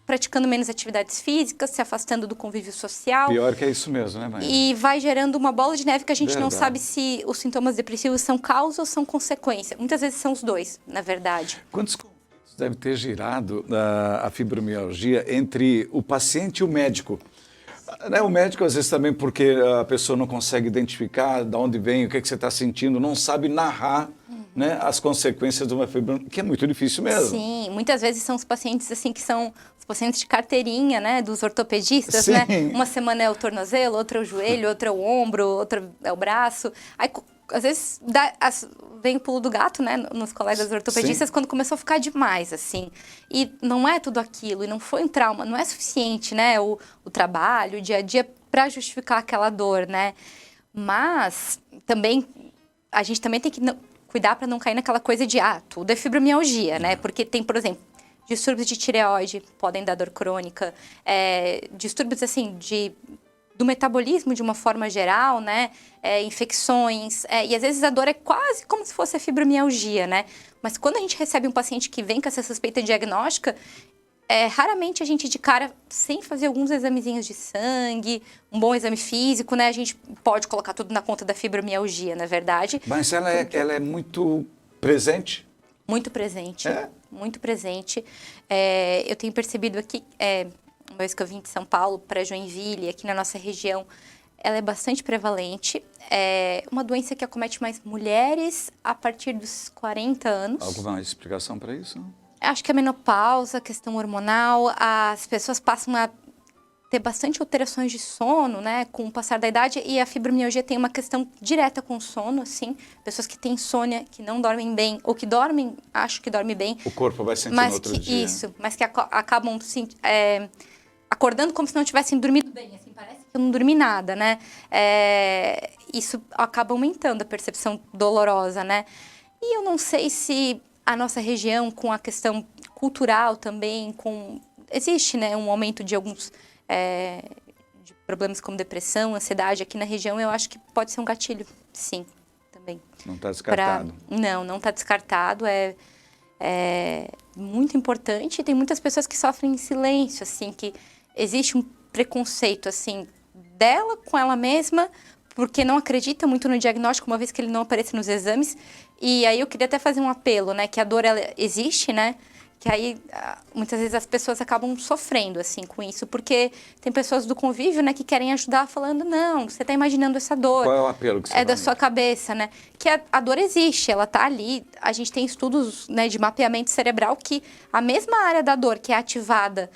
praticando menos atividades físicas, se afastando do convívio social. Pior que é isso mesmo, né, Maíra? E vai gerando uma bola de neve que a gente não sabe se os sintomas depressivos são causa ou são consequência. Muitas vezes são os dois, na verdade. Quantos conflitos deve ter girado a fibromialgia entre o paciente e o médico? O médico, às vezes, também porque a pessoa não consegue identificar de onde vem, o que você está sentindo, não sabe narrar né, as consequências de uma fibromialgia, que é muito difícil mesmo. Sim, muitas vezes são os pacientes assim que são os pacientes de carteirinha, né, dos ortopedistas, Sim. né? Uma semana é o tornozelo, outra é o joelho, outra é o ombro, outra é o braço. Aí, às vezes, vem o pulo do gato, né, nos colegas ortopedistas, Sim. quando começou a ficar demais, assim. E não é tudo aquilo, e não foi um trauma, não é suficiente, né, o trabalho, o dia a dia, para justificar aquela dor, né? Mas, também, a gente também tem que cuidar para não cair naquela coisa de, tudo é fibromialgia, né? Porque tem, por exemplo, distúrbios de tireoide podem dar dor crônica, distúrbios, assim, do metabolismo de uma forma geral, né? Infecções, e às vezes a dor é quase como se fosse a fibromialgia, né? Mas quando a gente recebe um paciente que vem com essa suspeita diagnóstica, raramente a gente de cara, sem fazer alguns examezinhos de sangue, um bom exame físico, né? A gente pode colocar tudo na conta da fibromialgia, na verdade. Mas ela é muito presente? Muito presente, muito presente. Eu tenho percebido aqui, uma vez que eu vim de São Paulo para Joinville, aqui na nossa região, ela é bastante prevalente. É uma doença que acomete mais mulheres a partir dos 40 anos. Alguma explicação para isso? Acho que a menopausa, a questão hormonal, as pessoas passam a ter bastante alterações de sono, né, com o passar da idade, e a fibromialgia tem uma questão direta com o sono, assim, pessoas que têm insônia, que não dormem bem, ou que dormem, acho que dormem bem. O corpo vai sentir no outro dia. Isso, mas que acabam acordando como se não tivessem dormido bem, assim, parece que eu não dormi nada, né, isso acaba aumentando a percepção dolorosa, né, e eu não sei se a nossa região, com a questão cultural também, existe, né, um aumento de alguns de problemas como depressão, ansiedade aqui na região, eu acho que pode ser um gatilho, sim, também. Não está descartado? Não está descartado, é muito importante, e tem muitas pessoas que sofrem em silêncio, assim, que existe um preconceito, assim, dela com ela mesma, porque não acredita muito no diagnóstico, uma vez que ele não aparece nos exames. E aí eu queria até fazer um apelo, né, que a dor, ela existe, né, que aí muitas vezes as pessoas acabam sofrendo, assim, com isso, porque tem pessoas do convívio, né, que querem ajudar falando, não, você está imaginando essa dor. Qual é o apelo que você É da sua cabeça, né, que a dor existe, ela está ali, a gente tem estudos, né, de mapeamento cerebral que a mesma área da dor que é ativada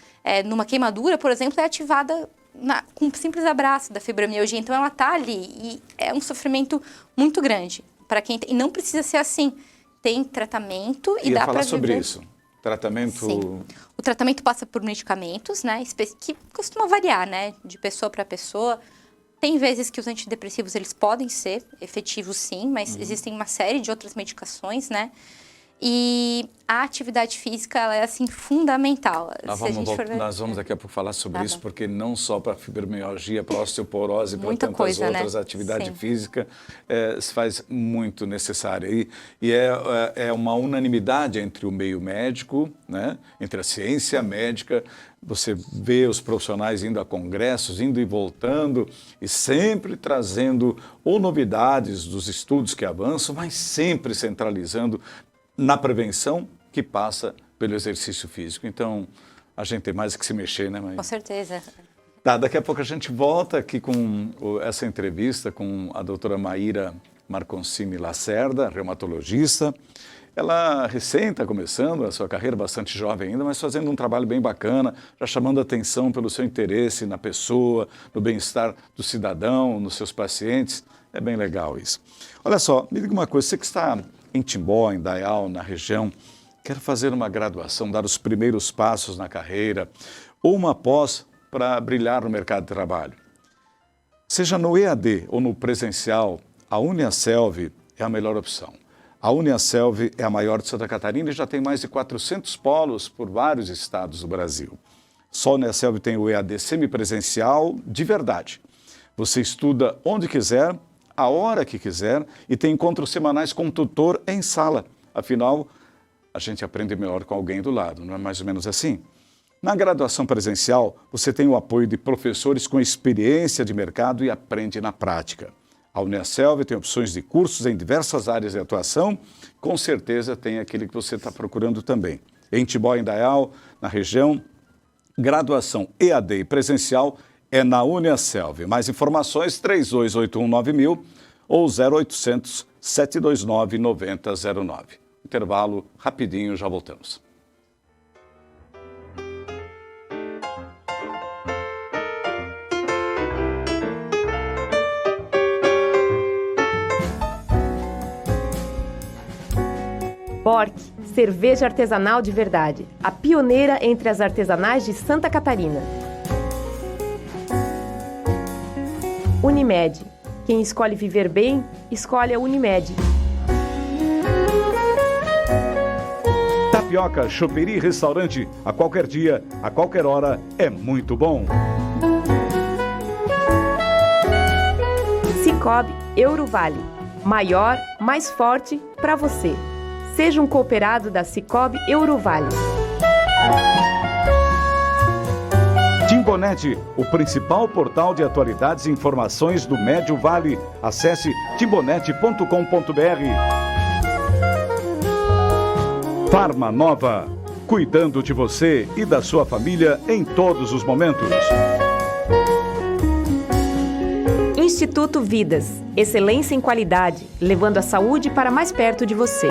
numa queimadura, por exemplo, é ativada com um simples abraço da fibromialgia, então ela está ali e é um sofrimento muito grande para quem tem, e não precisa ser assim, tem tratamento e dá para falar sobre viver. isso, tratamento... Sim. O tratamento passa por medicamentos, né, que costuma variar, né, de pessoa para pessoa. Tem vezes que os antidepressivos eles podem ser efetivos, sim, mas existem uma série de outras medicações, né. E a atividade física, ela é, assim, fundamental. Nós vamos daqui a pouco falar sobre isso, porque não só para a fibromialgia, para a osteoporose, para tantas coisa, outras, né? atividade Sim. física se faz muito necessária. E é uma unanimidade entre o meio médico, né? Entre a ciência médica. Você vê os profissionais indo a congressos, indo e voltando, e sempre trazendo ou novidades dos estudos que avançam, mas sempre centralizando na prevenção que passa pelo exercício físico. Então, a gente tem mais que se mexer, né, Maíra? Com certeza. Tá, daqui a pouco a gente volta aqui com essa entrevista com a doutora Maíra Marconcini Lacerda, reumatologista. Ela recém está começando a sua carreira, bastante jovem ainda, mas fazendo um trabalho bem bacana, já chamando a atenção pelo seu interesse na pessoa, no bem-estar do cidadão, nos seus pacientes. É bem legal isso. Olha só, me diga uma coisa, você que está em Timbó, em Dayal, na região, quer fazer uma graduação, dar os primeiros passos na carreira, ou uma pós para brilhar no mercado de trabalho. Seja no EAD ou no presencial, a Uniaselv é a melhor opção. A Uniaselv é a maior de Santa Catarina e já tem mais de 400 polos por vários estados do Brasil. Só a Uniaselv tem o EAD semipresencial de verdade. Você estuda onde quiser, a hora que quiser e tem encontros semanais com tutor em sala. Afinal, a gente aprende melhor com alguém do lado, não é mais ou menos assim? Na graduação presencial, você tem o apoio de professores com experiência de mercado e aprende na prática. A Uniaselv tem opções de cursos em diversas áreas de atuação, com certeza tem aquele que você está procurando também. Em Timbó, em Dayal, na região, graduação EAD e presencial é na Uniaselv. Mais informações 32819000 ou 0800 729 9009. Intervalo rapidinho, já voltamos. Bork, cerveja artesanal de verdade, a pioneira entre as artesanais de Santa Catarina. Unimed, quem escolhe viver bem, escolhe a Unimed. Tapioca, choperia e restaurante, a qualquer dia, a qualquer hora, é muito bom. Sicoob Eurovale, maior, mais forte para você. Seja um cooperado da Sicoob Eurovale. Timbonet, o principal portal de atualidades e informações do Médio Vale. Acesse timbonet.com.br. Farma Nova, cuidando de você e da sua família em todos os momentos. Instituto Vidas, excelência em qualidade, levando a saúde para mais perto de você.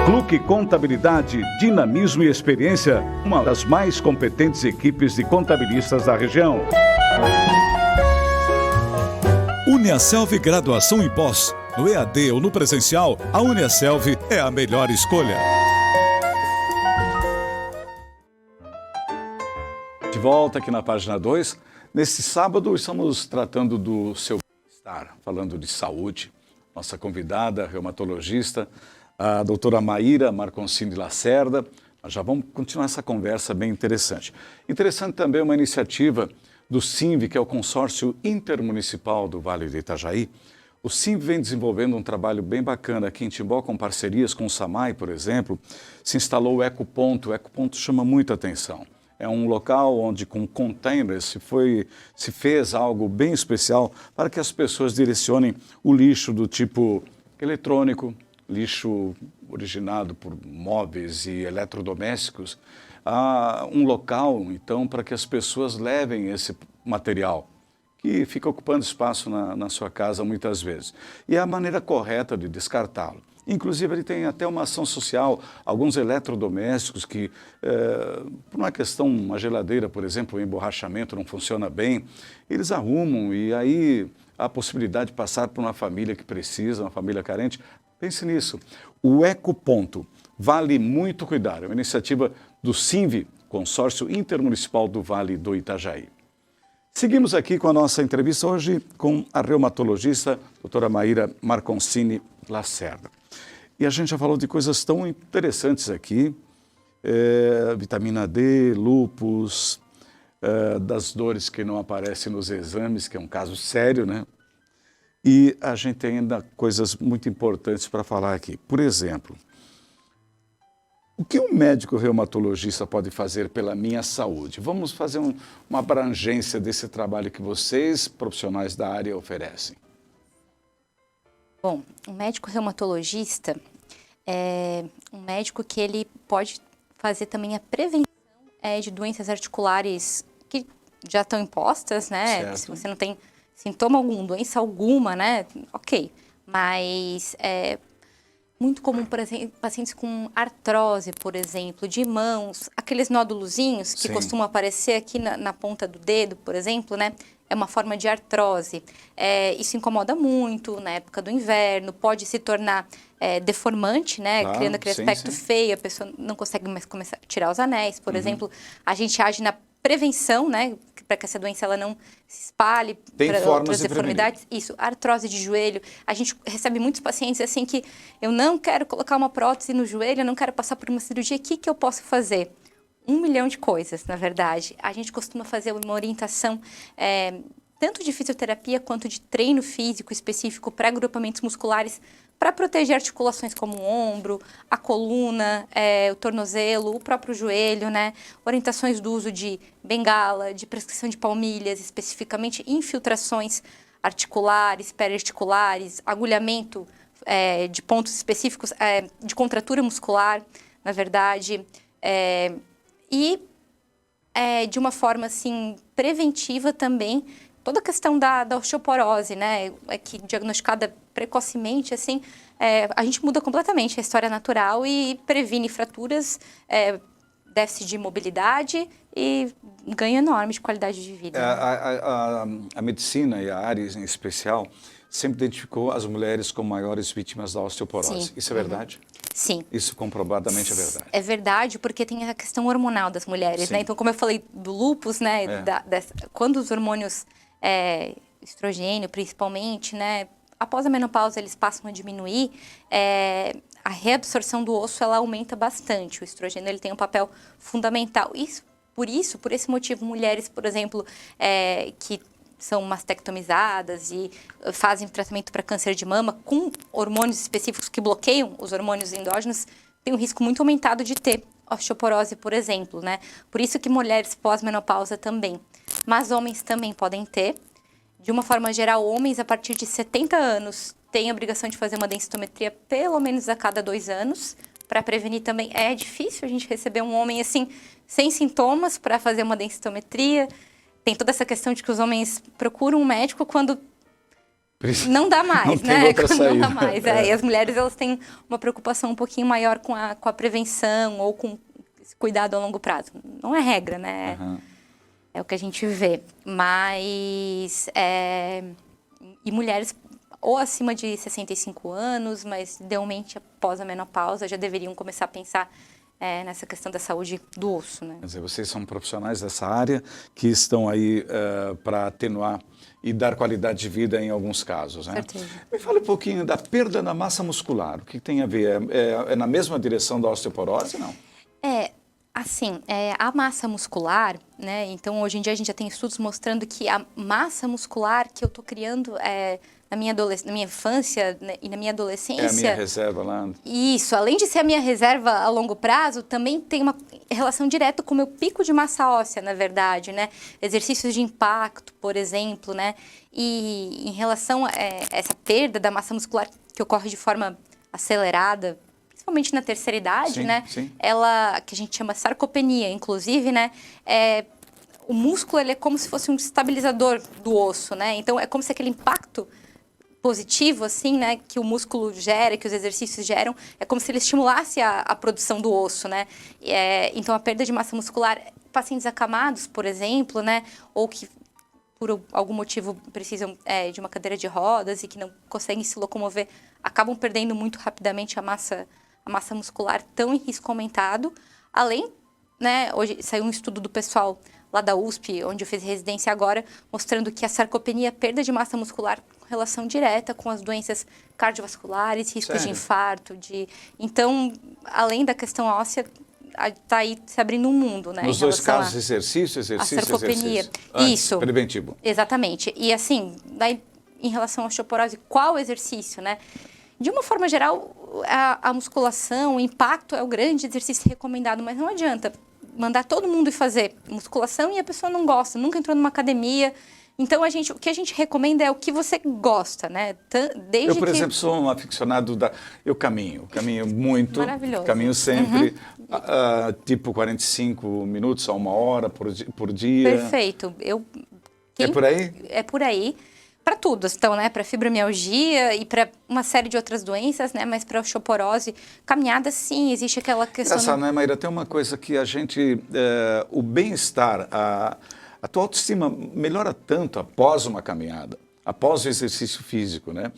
Fluke Contabilidade, dinamismo e experiência, uma das mais competentes equipes de contabilistas da região. Uniaselv Graduação em Pós. No EAD ou no presencial, a Uniaselv é a melhor escolha. De volta aqui na página 2. Nesse sábado estamos tratando do seu bem-estar, falando de saúde. Nossa convidada, reumatologista, a doutora Maíra Marconcini Lacerda. Nós já vamos continuar essa conversa bem interessante. Interessante também uma iniciativa do CINV, que é o Consórcio Intermunicipal do Vale do Itajaí. O CINV vem desenvolvendo um trabalho bem bacana aqui em Timbó, com parcerias com o SAMAI, por exemplo. Se instalou o Ecoponto. O Ecoponto chama muita atenção. É um local onde, com containers, se fez algo bem especial para que as pessoas direcionem o lixo do tipo eletrônico, lixo originado por móveis e eletrodomésticos, a um local, então, para que as pessoas levem esse material, que fica ocupando espaço na sua casa muitas vezes. E é a maneira correta de descartá-lo. Inclusive, ele tem até uma ação social, alguns eletrodomésticos que, por uma questão, uma geladeira, por exemplo, o emborrachamento não funciona bem, eles arrumam e aí há a possibilidade de passar por uma família que precisa, uma família carente. Pense nisso. O Ecoponto vale muito cuidar. É uma iniciativa do CINV, Consórcio Intermunicipal do Vale do Itajaí. Seguimos aqui com a nossa entrevista hoje com a reumatologista, doutora Maíra Marconcini Lacerda. E a gente já falou de coisas tão interessantes aqui, vitamina D, lúpus, das dores que não aparecem nos exames, que é um caso sério, né? E a gente tem ainda coisas muito importantes para falar aqui. Por exemplo, o que um médico reumatologista pode fazer pela minha saúde? Vamos fazer uma abrangência desse trabalho que vocês, profissionais da área, oferecem. Bom, um médico reumatologista é um médico que ele pode fazer também a prevenção de doenças articulares que já estão impostas, né? Certo. Se você não tem sintoma algum, doença alguma, né? Ok. Mas é muito comum, por exemplo, pacientes com artrose, por exemplo, de mãos, aqueles nódulozinhos que Sim. costumam aparecer aqui na ponta do dedo, por exemplo, né? É uma forma de artrose. Isso incomoda muito na época do inverno, pode se tornar deformante, né? Claro, criando aquele sim, aspecto sim. feio, a pessoa não consegue mais começar a tirar os anéis, por exemplo. A gente age na prevenção, né? Para que essa doença ela não se espalhe Tem para formas outras de prevenir. deformidades. Isso, artrose de joelho. A gente recebe muitos pacientes assim que eu não quero colocar uma prótese no joelho, eu não quero passar por uma cirurgia, o que eu posso fazer? 1 milhão de coisas, na verdade. A gente costuma fazer uma orientação tanto de fisioterapia quanto de treino físico específico para agrupamentos musculares para proteger articulações como o ombro, a coluna, o tornozelo, o próprio joelho, né? Orientações do uso de bengala, de prescrição de palmilhas, especificamente infiltrações articulares, periarticulares, agulhamento de pontos específicos de contratura muscular, na verdade, e de uma forma assim preventiva também toda a questão da osteoporose, né, que diagnosticada precocemente, assim, a gente muda completamente a história natural e previne fraturas, déficit de mobilidade e ganho enorme de qualidade de vida. A medicina e a área em especial sempre identificou as mulheres como maiores vítimas da osteoporose. Sim. Isso é verdade? Sim. Isso comprovadamente é verdade. É verdade, porque tem a questão hormonal das mulheres, Sim. né? Então, como eu falei do lúpus, né? Quando os hormônios, estrogênio principalmente, né? Após a menopausa eles passam a diminuir, a reabsorção do osso ela aumenta bastante. O estrogênio ele tem um papel fundamental. Por esse motivo, mulheres, por exemplo, que são mastectomizadas e fazem tratamento para câncer de mama com hormônios específicos que bloqueiam os hormônios endógenos, tem um risco muito aumentado de ter osteoporose, por exemplo, né? Por isso que mulheres pós-menopausa também. Mas homens também podem ter. De uma forma geral, homens a partir de 70 anos têm a obrigação de fazer uma densitometria pelo menos a cada 2 anos, para prevenir também. É difícil a gente receber um homem assim, sem sintomas, para fazer uma densitometria. Tem toda essa questão de que os homens procuram um médico quando não dá mais, não tem né? outra Quando saída. não dá mais. E as mulheres elas têm uma preocupação um pouquinho maior com a prevenção ou com esse cuidado a longo prazo. Não é regra, né? Uhum. É o que a gente vê. Mas... E mulheres ou acima de 65 anos, mas idealmente após a menopausa já deveriam começar a pensar nessa questão da saúde do osso, né? Quer dizer, vocês são profissionais dessa área que estão aí para atenuar e dar qualidade de vida em alguns casos, né? Certeza. Me fala um pouquinho da perda da massa muscular. O que tem a ver? É na mesma direção da osteoporose, não? Assim, a massa muscular, né? Então, hoje em dia a gente já tem estudos mostrando que a massa muscular que eu tô criando na minha infância, né, e na minha adolescência... É a minha reserva lá. Isso, além de ser a minha reserva a longo prazo, também tem uma relação direta com o meu pico de massa óssea, na verdade, né? Exercícios de impacto, por exemplo, né? E em relação a essa perda da massa muscular que ocorre de forma acelerada, principalmente na terceira idade, Sim, né? sim. Ela, que a gente chama sarcopenia, inclusive, né? O músculo, ele é como se fosse um estabilizador do osso, né? Então, é como se aquele impacto positivo, assim, né, que o músculo gera, que os exercícios geram, é como se ele estimulasse a produção do osso, né? Então, a perda de massa muscular, pacientes acamados, por exemplo, né, ou que por algum motivo precisam de uma cadeira de rodas e que não conseguem se locomover, acabam perdendo muito rapidamente a massa muscular, tão em risco aumentado. Além, né, hoje saiu um estudo do pessoal lá da USP, onde eu fiz residência agora, mostrando que a sarcopenia, perda de massa muscular, com relação direta com as doenças cardiovasculares, riscos de infarto, Então, além da questão óssea, está aí se abrindo um mundo, né? Nos dois casos, exercício. A sarcopenia. Isso. Preventivo. Exatamente. E assim, daí, em relação à osteoporose, qual exercício, né? De uma forma geral, a musculação, o impacto é o grande exercício recomendado, mas não adianta mandar todo mundo ir fazer musculação e a pessoa não gosta, nunca entrou numa academia, Então, o que a gente recomenda é o que você gosta, né? Desde eu, por exemplo, sou um aficionado eu caminho muito. Maravilhoso. Caminho sempre, tipo 45 minutos a 1 hora por dia. Perfeito. É por aí? É por aí. Para tudo, então, né? Para fibromialgia e para uma série de outras doenças, né? Mas para osteoporose, caminhada, sim, existe aquela questão... Engraçado, né, Maíra? Tem uma coisa que a gente... o bem-estar, a tua autoestima melhora tanto após uma caminhada, após o exercício físico, né?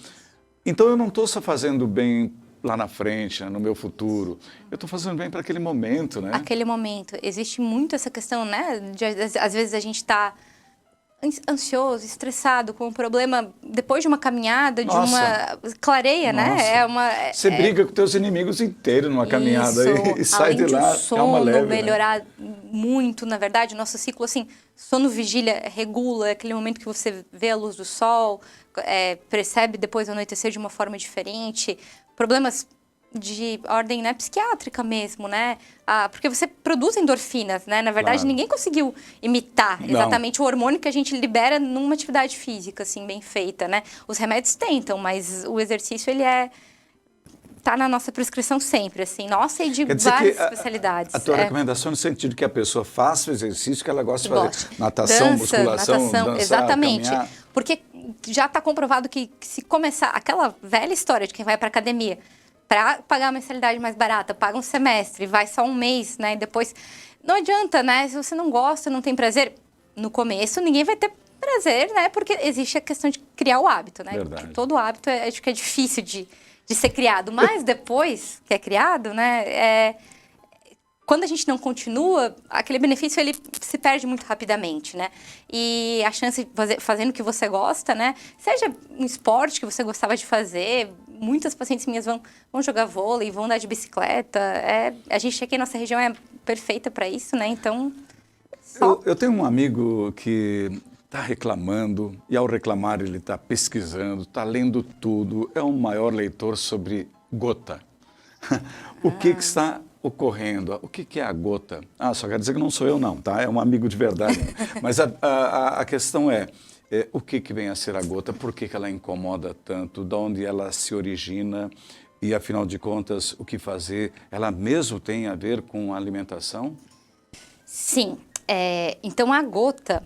Então eu não estou só fazendo bem lá na frente, né, no meu futuro, eu estou fazendo bem para aquele momento, né? Aquele momento. Existe muito essa questão, né? Às vezes a gente está ansioso, estressado, com um problema depois de uma caminhada, de uma clareia, né? Você briga com teus inimigos inteiros numa caminhada e sai de lá, o sono, calma leve, melhorar muito, na verdade, nosso ciclo, assim, sono-vigília regula, é aquele momento que você vê a luz do sol, percebe depois do anoitecer de uma forma diferente, problemas de ordem, né, psiquiátrica mesmo, né? Porque você produz endorfinas, né? Na verdade, ninguém conseguiu imitar exatamente o hormônio que a gente libera numa atividade física, assim, bem feita, né? Os remédios tentam, mas o exercício, ele tá na nossa prescrição sempre, assim, nossa, e de várias especialidades. A tua recomendação no sentido que a pessoa faça o exercício que ela gosta de fazer. Natação, musculação, dançar, exatamente. Caminhar. Porque já está comprovado que se começar aquela velha história de quem vai para academia para pagar uma mensalidade mais barata, paga um semestre, vai só um mês, né? E depois não adianta, né? Se você não gosta, não tem prazer, no começo ninguém vai ter prazer, né? Porque existe a questão de criar o hábito, né? Verdade. Porque todo hábito acho que é difícil de ser criado, mas depois que é criado, né? Quando a gente não continua, aquele benefício ele se perde muito rapidamente, né? E a chance de fazendo o que você gosta, né? Seja um esporte que você gostava de fazer, muitas pacientes minhas vão jogar vôlei, vão andar de bicicleta. A gente aqui, nossa região é perfeita para isso, né? Então, eu tenho um amigo que está reclamando e ao reclamar ele está pesquisando, está lendo tudo, é o maior leitor sobre gota. O que está ocorrendo? O que é a gota? Só quero dizer que não sou eu não, tá? É um amigo de verdade. Mas a questão é o que vem a ser a gota? Por que ela incomoda tanto? De onde ela se origina? E, afinal de contas, o que fazer? Ela mesmo tem a ver com a alimentação? Sim. Então, a gota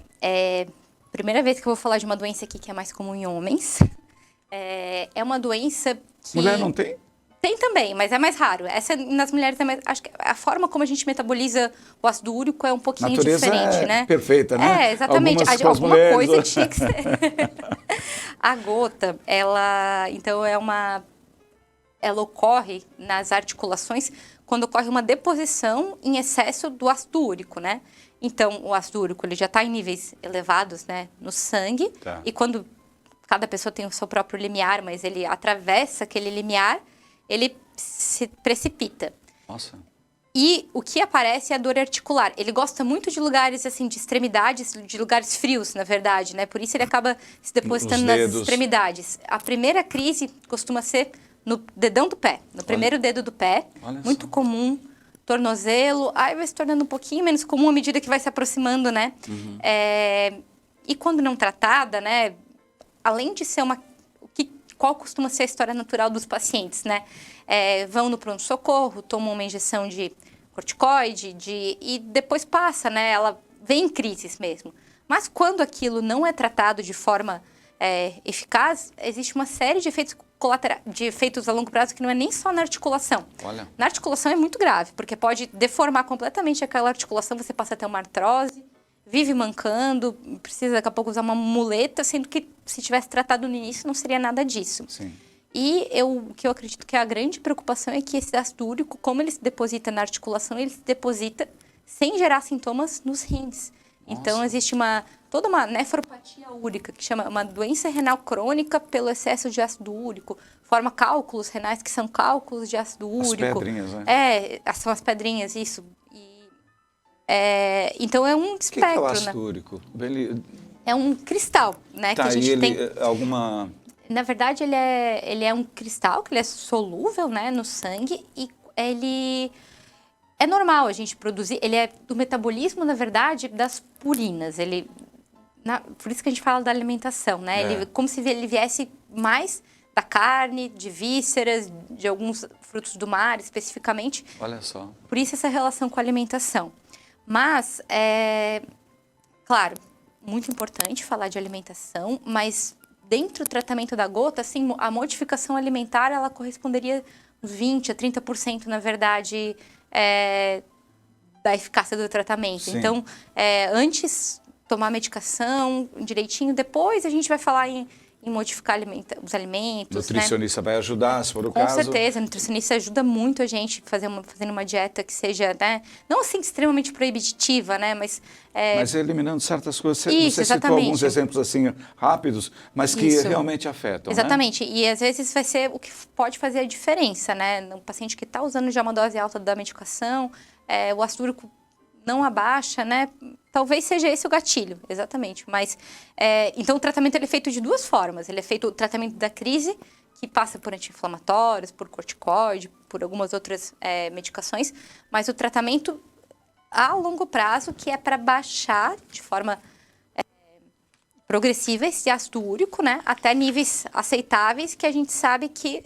primeira vez que eu vou falar de uma doença aqui que é mais comum em homens. É uma doença que... Mulher não tem? Tem também, mas é mais raro. Essa nas mulheres é mais... Acho que a forma como a gente metaboliza o ácido úrico é um pouquinho diferente, né? Perfeita, né? Exatamente. Alguma coisa tinha que ser. A gota, então ela ocorre nas articulações quando ocorre uma deposição em excesso do ácido úrico, né? Então, o ácido úrico ele já está em níveis elevados, né, no sangue. Tá. E quando cada pessoa tem o seu próprio limiar, mas ele atravessa aquele limiar, ele se precipita. Nossa. E o que aparece é a dor articular. Ele gosta muito de lugares, assim, de extremidades, de lugares frios, na verdade, né? Por isso ele acaba se depositando nas extremidades. A primeira crise costuma ser no dedão do pé, no primeiro dedo do pé. Muito comum. Tornozelo, aí vai se tornando um pouquinho menos comum à medida que vai se aproximando, né? Uhum. E quando não tratada, né? Além de ser qual costuma ser a história natural dos pacientes, né? Vão no pronto-socorro, tomam uma injeção de corticoide, e depois passa, né? Ela vem em crises mesmo. Mas quando aquilo não é tratado de forma eficaz, existe uma série de efeitos colaterais, de efeitos a longo prazo que não é nem só na articulação. Olha. Na articulação é muito grave, porque pode deformar completamente aquela articulação, você passa a ter uma artrose, vive mancando, precisa daqui a pouco usar uma muleta, sendo que se tivesse tratado no início não seria nada disso. Sim. E o que eu acredito que a grande preocupação é que esse ácido úrico, como ele se deposita na articulação, ele se deposita sem gerar sintomas nos rins. Nossa. Então, existe toda uma nefropatia úrica, que chama uma doença renal crônica pelo excesso de ácido úrico. Forma cálculos renais, que são cálculos de ácido úrico. As pedrinhas, né? São as pedrinhas, isso. Então, é um espectro, O que é o ácido úrico? É um cristal, né? Tá, que a gente tem... alguma... Na verdade, ele é um cristal, que ele é solúvel, né, no sangue, e ele... É normal a gente produzir, ele é do metabolismo, na verdade, das purinas. Por isso que a gente fala da alimentação, né? Como se ele viesse mais da carne, de vísceras, de alguns frutos do mar, especificamente. Olha só. Por isso essa relação com a alimentação. Mas, claro, muito importante falar de alimentação, mas dentro do tratamento da gota, assim, a modificação alimentar, ela corresponderia uns 20% a 30%, na verdade, da eficácia do tratamento. Sim. Então, antes tomar a medicação direitinho, depois a gente vai falar em modificar os alimentos. Nutricionista, né? Vai ajudar, se for o Com caso. Com certeza, a nutricionista ajuda muito a gente fazendo uma dieta que seja, né, não assim extremamente proibitiva, né, mas eliminando certas coisas. Isso, você citou alguns exemplos assim rápidos, mas que realmente afetam. Exatamente, né? E às vezes vai ser o que pode fazer a diferença, né? No paciente que está usando já uma dose alta da medicação, o ácido úrico não abaixa, né? Talvez seja esse o gatilho, exatamente. Mas, então, o tratamento ele é feito de duas formas. Ele é feito o tratamento da crise, que passa por anti-inflamatórios, por corticoide, por algumas outras medicações. Mas o tratamento a longo prazo, que é para baixar de forma progressiva esse ácido úrico, né? Até níveis aceitáveis, que a gente sabe que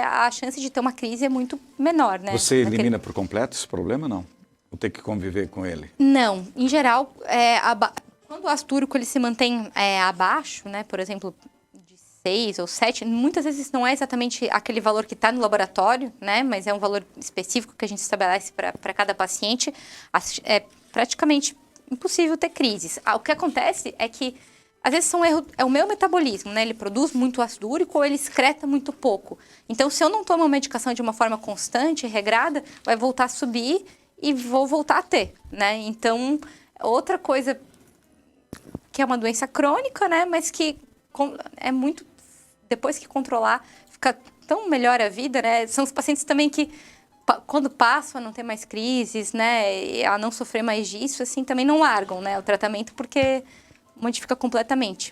a chance de ter uma crise é muito menor, né? Você elimina por completo esse problema, não? Ou tem que conviver com ele? Não. Em geral, quando o ácido úrico ele se mantém abaixo, né, por exemplo, de 6 ou 7, muitas vezes não é exatamente aquele valor que está no laboratório, né, mas é um valor específico que a gente estabelece para cada paciente, é praticamente impossível ter crises. O que acontece é que, às vezes, é o meu metabolismo, né, ele produz muito ácido úrico ou ele excreta muito pouco. Então, se eu não tomo a medicação de uma forma constante e regrada, vai voltar a subir e vou voltar a ter, né? Então, outra coisa que é uma doença crônica, né? Mas que é muito... Depois que controlar, fica tão melhor a vida, né? São os pacientes também que, quando passam a não ter mais crises, né? E a não sofrer mais disso, assim, também não largam, né? O tratamento, porque modifica completamente.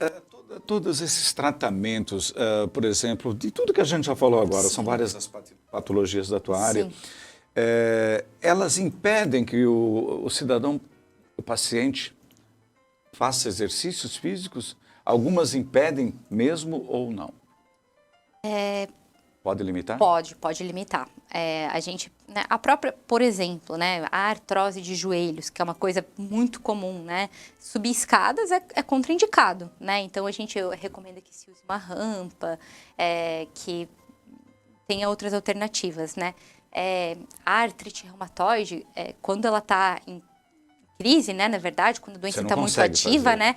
Todos esses tratamentos, por exemplo, de tudo que a gente já falou agora, são várias as patologias da tua área. Sim. Elas impedem que o cidadão, o paciente, faça exercícios físicos? Algumas impedem mesmo ou não? Pode limitar? Pode limitar. A gente, né, a própria, por exemplo, né, a artrose de joelhos, que é uma coisa muito comum, né? Subir escadas é contraindicado, né? Então, a gente recomenda que se use uma rampa, que tenha outras alternativas, né? A artrite reumatoide, quando ela está em crise, né, na verdade, quando a doença está muito ativa, né,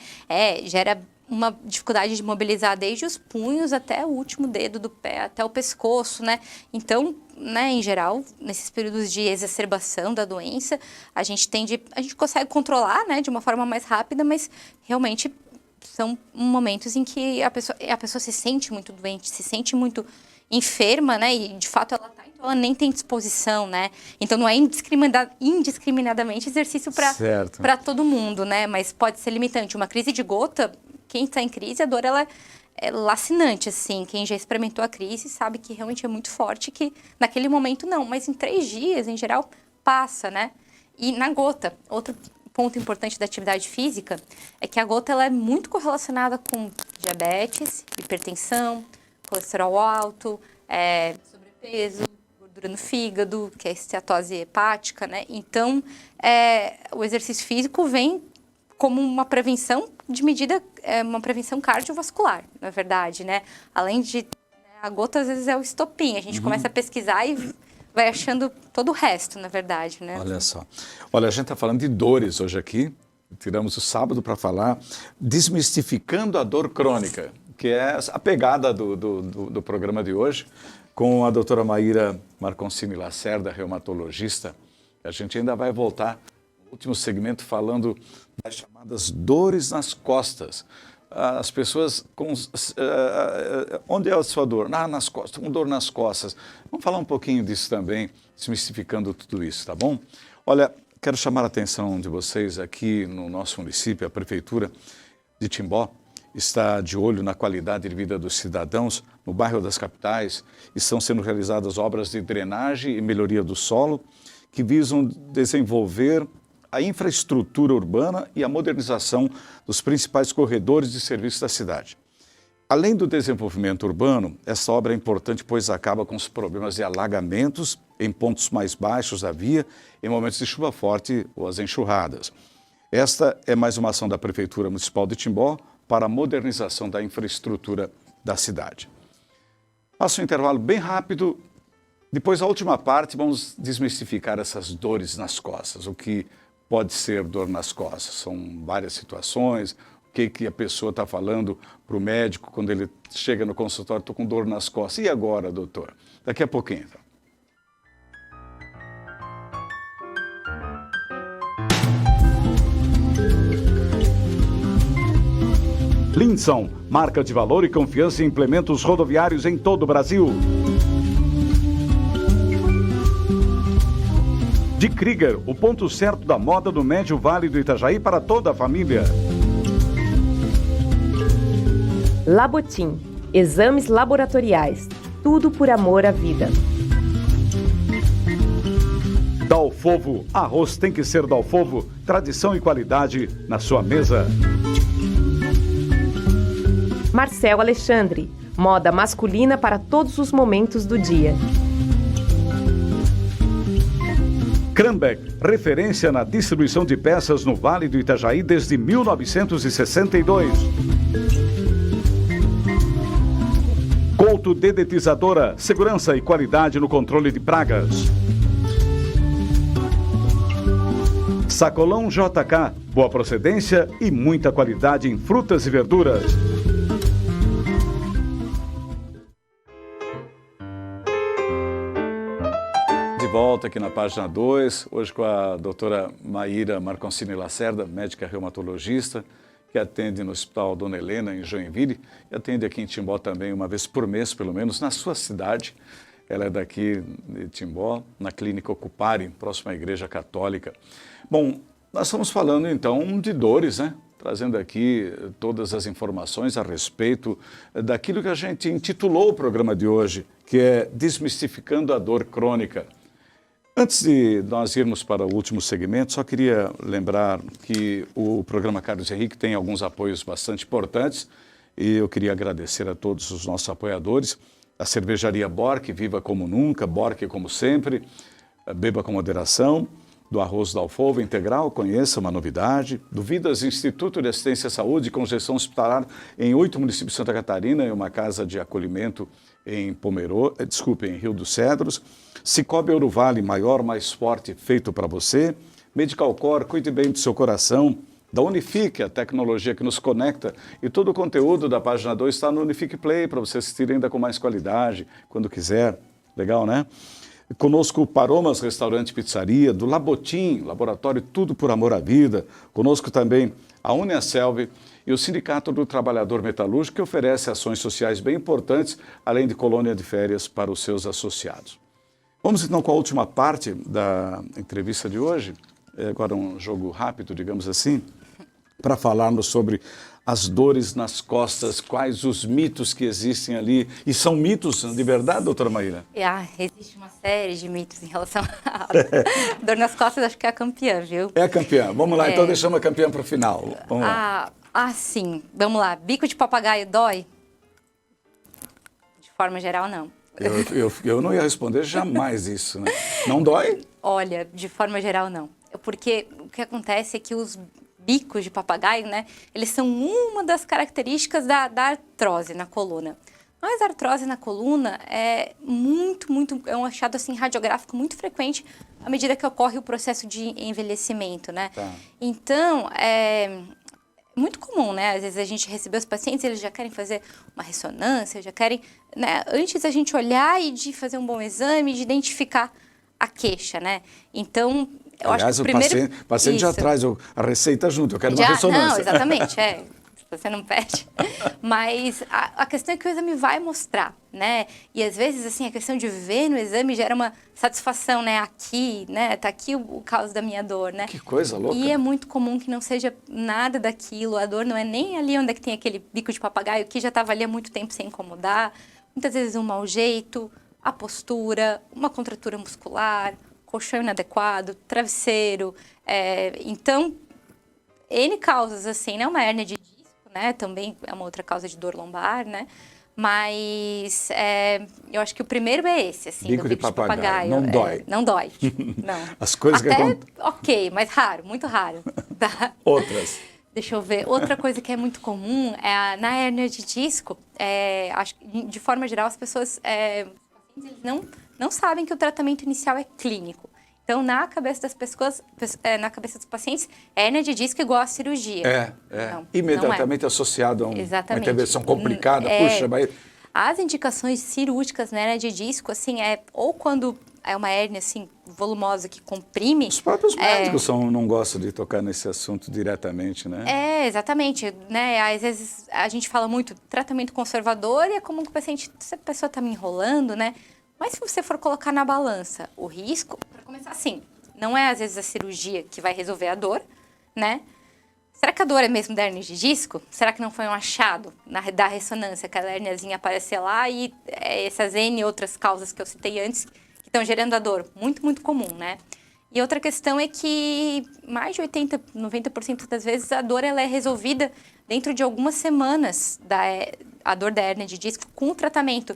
gera uma dificuldade de mobilizar desde os punhos até o último dedo do pé, até o pescoço, né? Então, né, em geral, nesses períodos de exacerbação da doença, a gente consegue controlar, né, de uma forma mais rápida, mas realmente são momentos em que a pessoa se sente muito doente, se sente muito enferma, né? E de fato ela nem tem disposição, né? Então não é indiscriminadamente exercício para todo mundo, né? Mas pode ser limitante. Uma crise de gota, quem está em crise, a dor ela é lacinante, assim. Quem já experimentou a crise sabe que realmente é muito forte, que naquele momento não, mas em 3 dias, em geral, passa, né? E na gota, outro ponto importante da atividade física é que a gota ela é muito correlacionada com diabetes, hipertensão, colesterol alto, sobrepeso, gordura no fígado, que é a esteatose hepática, né? Então, o exercício físico vem como uma prevenção de medida, uma prevenção cardiovascular, na verdade, né? Além de, a gota às vezes é o estopim, a gente começa a pesquisar e vai achando todo o resto, na verdade, né? Olha só. Olha, a gente está falando de dores hoje aqui, tiramos o sábado para falar, desmistificando a dor crônica, que é a pegada do programa de hoje, com a doutora Maíra Marconcini Lacerda, reumatologista. A gente ainda vai voltar no último segmento falando das chamadas dores nas costas. As pessoas, onde é a sua dor? Nas costas, com dor nas costas. Vamos falar um pouquinho disso também, desmistificando tudo isso, tá bom? Olha, quero chamar a atenção de vocês aqui no nosso município, a Prefeitura de Timbó está de olho na qualidade de vida dos cidadãos. No bairro das capitais estão sendo realizadas obras de drenagem e melhoria do solo que visam desenvolver a infraestrutura urbana e a modernização dos principais corredores de serviço da cidade. Além do desenvolvimento urbano, essa obra é importante pois acaba com os problemas de alagamentos em pontos mais baixos da via, em momentos de chuva forte ou as enxurradas. Esta é mais uma ação da Prefeitura Municipal de Timbó para a modernização da infraestrutura da cidade. Faço um intervalo bem rápido. Depois, a última parte, vamos desmistificar essas dores nas costas. O que pode ser dor nas costas? São várias situações. O que a pessoa está falando para o médico quando ele chega no consultório, estou com dor nas costas. E agora, doutor? Daqui a pouquinho, então. Linson, marca de valor e confiança em implementos rodoviários em todo o Brasil. De Krieger, o ponto certo da moda no Médio Vale do Itajaí para toda a família. Labotim, exames laboratoriais, tudo por amor à vida. Dalfovo, arroz tem que ser Dalfovo, tradição e qualidade na sua mesa. Marcel Alexandre, moda masculina para todos os momentos do dia. Krambeck, referência na distribuição de peças no Vale do Itajaí desde 1962. Couto Dedetizadora, segurança e qualidade no controle de pragas. Sacolão JK, boa procedência e muita qualidade em frutas e verduras. De volta aqui na página 2, hoje com a doutora Maíra Marconcini Lacerda, médica reumatologista, que atende no Hospital Dona Helena, em Joinville, e atende aqui em Timbó também uma vez por mês, pelo menos, na sua cidade. Ela é daqui de Timbó, na Clínica Ocupare, próxima à Igreja Católica. Bom, nós estamos falando então de dores, né? Trazendo aqui todas as informações a respeito daquilo que a gente intitulou o programa de hoje, que é Desmistificando a Dor Crônica. Antes de nós irmos para o último segmento, só queria lembrar que o programa Carlos Henrique tem alguns apoios bastante importantes e eu queria agradecer a todos os nossos apoiadores. A cervejaria Borque, viva como nunca, Borque como sempre, beba com moderação. Do Arroz Dalfovo Integral, conheça uma novidade. Do Vidas Instituto de Assistência à Saúde, com gestão hospitalar em 8 municípios de Santa Catarina e uma casa de acolhimento em em Rio dos Cedros. Cicobi Euruvale, maior, mais forte, feito para você. Medical Core, cuide bem do seu coração. Da Unifique, a tecnologia que nos conecta. E todo o conteúdo da página 2 está no Unifique Play, para você assistir ainda com mais qualidade, quando quiser. Legal, né? Conosco o Paromas Restaurante e Pizzaria, do Labotim, Laboratório Tudo por Amor à Vida. Conosco também a Uniaselv e o Sindicato do Trabalhador Metalúrgico, que oferece ações sociais bem importantes, além de colônia de férias para os seus associados. Vamos então com a última parte da entrevista de hoje, agora um jogo rápido, digamos assim, para falarmos sobre as dores nas costas, quais os mitos que existem ali. E são mitos de verdade, doutora Maíra? Existe uma série de mitos em relação à dor nas costas, acho que é a campeã, viu? É a campeã. Vamos lá, então deixamos a campeã para o final. Vamos lá. Sim. Vamos lá. Bico de papagaio dói? De forma geral, não. Eu não ia responder jamais isso, né? Não dói? Olha, de forma geral, não. Porque o que acontece é que os bicos de papagaio, né? Eles são uma das características da artrose na coluna. Mas a artrose na coluna é é um achado assim radiográfico muito frequente à medida que ocorre o processo de envelhecimento, né? Tá. Então, é muito comum, né? Às vezes a gente recebe os pacientes, eles já querem fazer uma ressonância, já querem, né? Antes a gente olhar e de fazer um bom exame, de identificar a queixa, né? Então, eu acho que o primeiro... o paciente já traz a receita junto, eu quero uma ressonância. Não, exatamente, você não pede. Mas a questão é que o exame vai mostrar, né? E às vezes, assim, a questão de ver no exame gera uma satisfação, né? Aqui, né? Tá aqui o causa da minha dor, né? Que coisa louca. E é muito comum que não seja nada daquilo. A dor não é nem ali onde é que tem aquele bico de papagaio que já estava ali há muito tempo sem incomodar. Muitas vezes um mau jeito, a postura, uma contratura muscular, colchão inadequado, travesseiro. Então, N causas, assim, né? Uma hérnia de disco, né? Também é uma outra causa de dor lombar, né? Mas eu acho que o primeiro é esse, assim, Bico de papagaio. Não dói. Não dói. Não. As coisas Até, que acontecem. ok, mas raro, muito raro. Tá? Outras. Deixa eu ver. Outra coisa que é muito comum é na hérnia de disco. Acho que, de forma geral, as pessoas eles não sabem que o tratamento inicial é clínico. Então, na cabeça das pessoas, na cabeça dos pacientes, hérnia de disco é igual a cirurgia. Não, imediatamente não associado a uma Exatamente. intervenção complicada. Puxa, mas... As indicações cirúrgicas na hérnia de disco, assim, ou quando é uma hérnia, assim, volumosa que comprime... Os próprios médicos não gostam de tocar nesse assunto diretamente, né? Exatamente, né? Às vezes a gente fala muito tratamento conservador e é comum que o paciente, essa pessoa está me enrolando, né? Mas se você for colocar na balança o risco, para começar assim, não é às vezes a cirurgia que vai resolver a dor, né? Será que a dor é mesmo da hérnia de disco? Será que não foi um achado da ressonância, aquela hérniazinha aparecer lá e essas N outras causas que eu citei antes que estão gerando a dor? Muito, muito comum, né? E outra questão é que mais de 80%, 90% das vezes a dor ela é resolvida dentro de algumas semanas, a dor da hérnia de disco com o tratamento.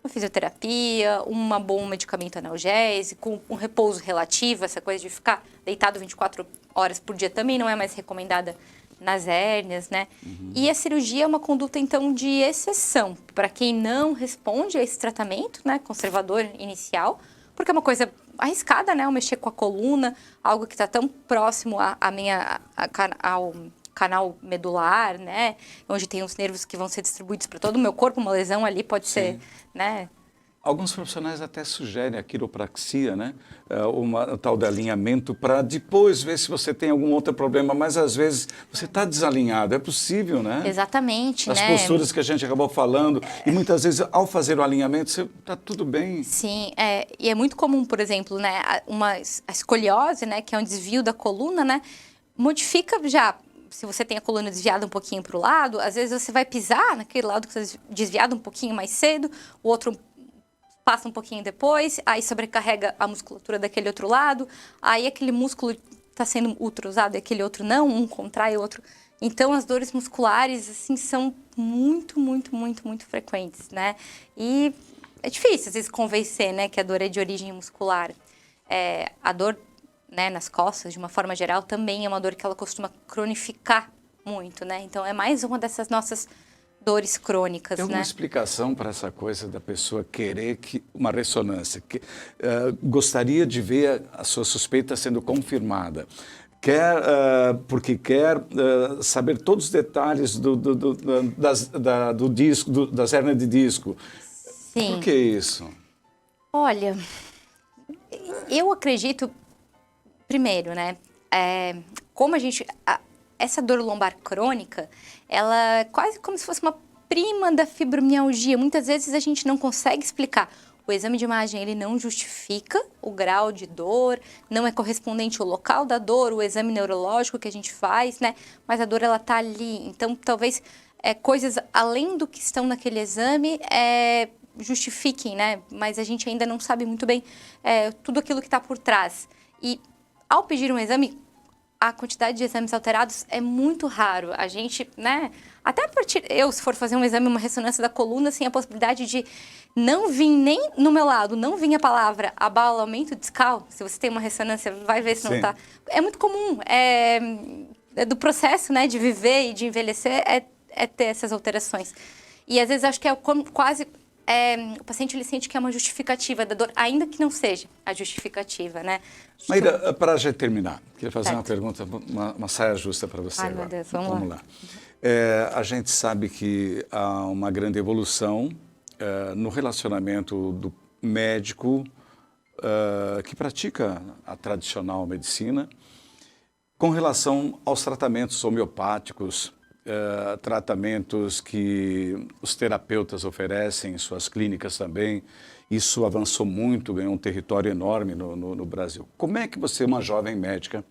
Uma fisioterapia, um bom medicamento analgésico, um repouso relativo, essa coisa de ficar deitado 24 horas por dia também não é mais recomendada nas hérnias, né? E a cirurgia é uma conduta, então, de exceção para quem não responde a esse tratamento, né, conservador inicial, porque é uma coisa arriscada, né, eu mexer com a coluna, algo que está tão próximo ao canal medular, né, onde tem os nervos que vão ser distribuídos para todo o meu corpo, uma lesão ali pode ser, né? Alguns profissionais até sugerem a quiropraxia, né, uma tal de alinhamento para depois ver se você tem algum outro problema, mas às vezes você está desalinhado, é possível, né? Exatamente, as né? posturas que a gente acabou falando, e muitas vezes ao fazer o alinhamento, você está tudo bem. Sim, e é muito comum, por exemplo, né, a escoliose, né, que é um desvio da coluna, né, modifica já. Se você tem a coluna desviada um pouquinho para o lado, às vezes você vai pisar naquele lado que está desviado um pouquinho mais cedo, o outro passa um pouquinho depois, aí sobrecarrega a musculatura daquele outro lado, aí aquele músculo está sendo ultra usado e aquele outro não, um contrai o outro. Então, as dores musculares, assim, são muito, muito, muito, muito frequentes, né? E é difícil, às vezes, convencer, né, que a dor é de origem muscular. A dor, né, nas costas, de uma forma geral, também é uma dor que ela costuma cronificar muito, né? Então, é mais uma dessas nossas dores crônicas, Tem alguma né? explicação para essa coisa da pessoa querer uma ressonância? Gostaria de ver a sua suspeita sendo confirmada. Porque quer saber todos os detalhes do disco, das hérnias de disco. Sim. Por que isso? Olha, eu acredito, primeiro, né, como essa dor lombar crônica, ela é quase como se fosse uma prima da fibromialgia. Muitas vezes a gente não consegue explicar. O exame de imagem, ele não justifica o grau de dor, não é correspondente ao local da dor, o exame neurológico que a gente faz, né, mas a dor, ela tá ali. Então, talvez coisas além do que estão naquele exame justifiquem, né, mas a gente ainda não sabe muito bem tudo aquilo que está por trás. E ao pedir um exame, a quantidade de exames alterados é muito raro. A gente, né, até a partir... se for fazer um exame, uma ressonância da coluna, assim, a possibilidade de não vir nem no meu lado, não vir a palavra abalamento discal, se você tem uma ressonância, vai ver se não está. É muito comum. Do processo, né, de viver e de envelhecer, ter essas alterações. E às vezes acho que quase... o paciente, ele sente que é uma justificativa da dor, ainda que não seja a justificativa, né? Maíra, para já terminar, queria fazer uma pergunta, uma saia justa para você agora. Meu Deus, vamos lá. A gente sabe que há uma grande evolução no relacionamento do médico que pratica a tradicional medicina com relação aos tratamentos homeopáticos, tratamentos que os terapeutas oferecem em suas clínicas também. Isso avançou muito, ganhou um território enorme no Brasil. Como é que você, uma jovem médica,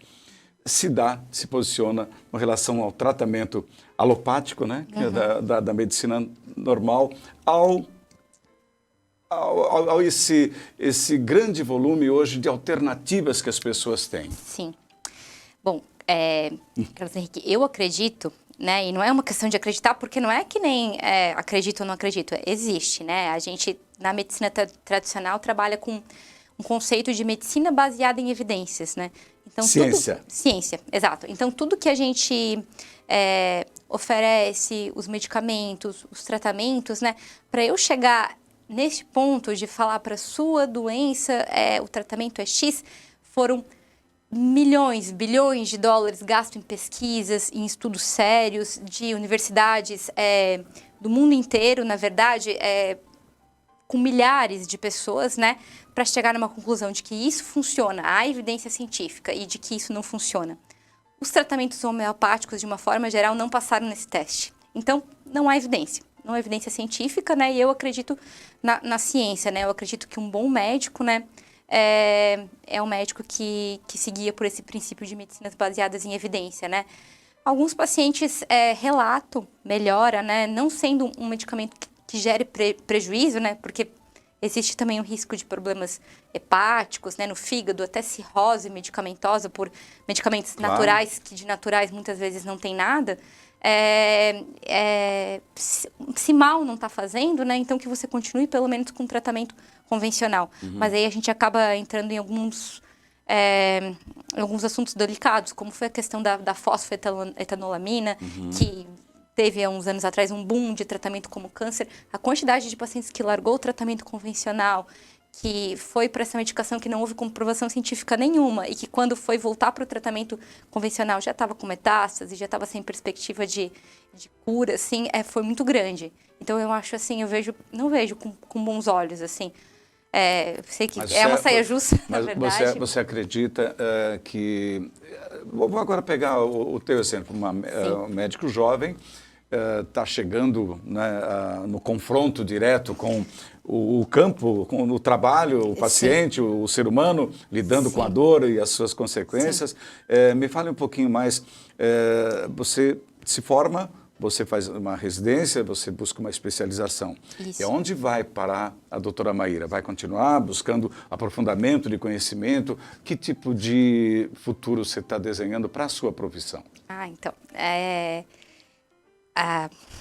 se posiciona em relação ao tratamento alopático, né, que é da medicina normal, ao ao esse grande volume hoje de alternativas que as pessoas têm? Sim. Bom, Carlos Henrique, eu acredito, né, e não é uma questão de acreditar, porque não é que nem acredito ou não acredito, existe, né? A gente, na medicina tradicional, trabalha com um conceito de medicina baseada em evidências, né? Então, Ciência. Ciência, exato. Então, tudo que a gente oferece, os medicamentos, os tratamentos, né? Para eu chegar nesse ponto de falar para sua doença, o tratamento é X, foram milhões, bilhões de dólares gastos em pesquisas, em estudos sérios de universidades do mundo inteiro, na verdade, com milhares de pessoas, né, para chegar numa conclusão de que isso funciona, há evidência científica, e de que isso não funciona. Os tratamentos homeopáticos, de uma forma geral, não passaram nesse teste. Então, não há evidência. Não há evidência científica, né, e eu acredito na ciência, né, eu acredito que um bom médico, né, é um médico que se guia por esse princípio de medicinas baseadas em evidência, né. Alguns pacientes relatam melhora, né, não sendo um medicamento que gere prejuízo, né, porque existe também o risco de problemas hepáticos, né, no fígado, até cirrose medicamentosa por medicamentos naturais, que de naturais muitas vezes não tem nada. Se mal não está fazendo, né, então que você continue pelo menos com tratamento convencional. Mas aí a gente acaba entrando em alguns assuntos delicados, como foi a questão da fosfetanolamina, que teve há uns anos atrás um boom de tratamento como câncer. A quantidade de pacientes que largou o tratamento convencional, que foi para essa medicação que não houve comprovação científica nenhuma e que quando foi voltar para o tratamento convencional já estava com metástase, já estava sem perspectiva de cura, assim, foi muito grande. Então eu acho assim, não vejo com bons olhos, assim. Sei que uma saia justa, na verdade. Você acredita que... Vou agora pegar o teu exemplo, um médico jovem está chegando, né, no confronto direto com o campo, com o trabalho, o paciente, o ser humano, lidando com a dor e as suas consequências. Me fale um pouquinho mais. Você se forma, você faz uma residência, você busca uma especialização. Isso. E onde vai parar a doutora Maíra? Vai continuar buscando aprofundamento de conhecimento? Que tipo de futuro você está desenhando para a sua profissão? Então,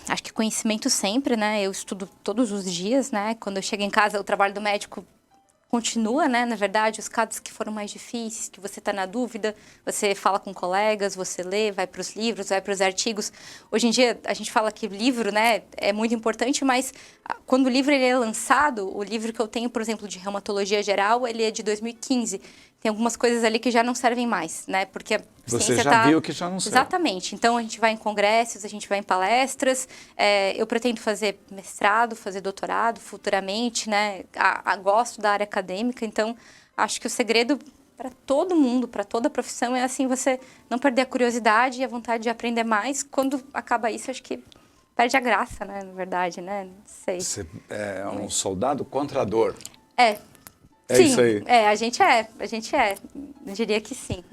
acho que conhecimento sempre, né? Eu estudo todos os dias, né? Quando eu chego em casa, o trabalho do médico continua, né? Na verdade, os casos que foram mais difíceis, que você está na dúvida, você fala com colegas, você lê, vai para os livros, vai para os artigos. Hoje em dia, a gente fala que livro, né, é muito importante, mas quando o livro ele é lançado, o livro que eu tenho, por exemplo, de reumatologia geral, ele é de 2015. Tem algumas coisas ali que já não servem mais, né? Porque a ciência Você já viu que já não serve. Exatamente. Então, a gente vai em congressos, a gente vai em palestras. Eu pretendo fazer mestrado, fazer doutorado futuramente, né? Gosto da área acadêmica, então acho que o segredo para todo mundo, para toda profissão, é assim, você não perder a curiosidade e a vontade de aprender mais. Quando acaba isso, acho que perde a graça, né? Na verdade, né? Não sei. Você é um soldado contra a dor. Sim, isso aí. A gente é. Eu diria que sim.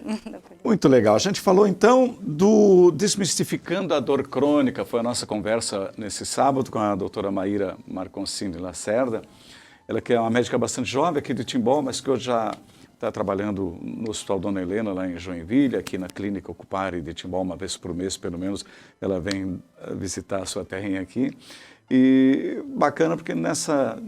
Muito legal. A gente falou então do Desmistificando a Dor Crônica. Foi a nossa conversa nesse sábado com a doutora Maíra Marconcini Lacerda. Ela que é uma médica bastante jovem aqui de Timbó, mas que hoje já está trabalhando no Hospital Dona Helena, lá em Joinville, aqui na Clínica Ocupare de Timbó, uma vez por mês, pelo menos, ela vem visitar a sua terrinha aqui. E bacana porque nessa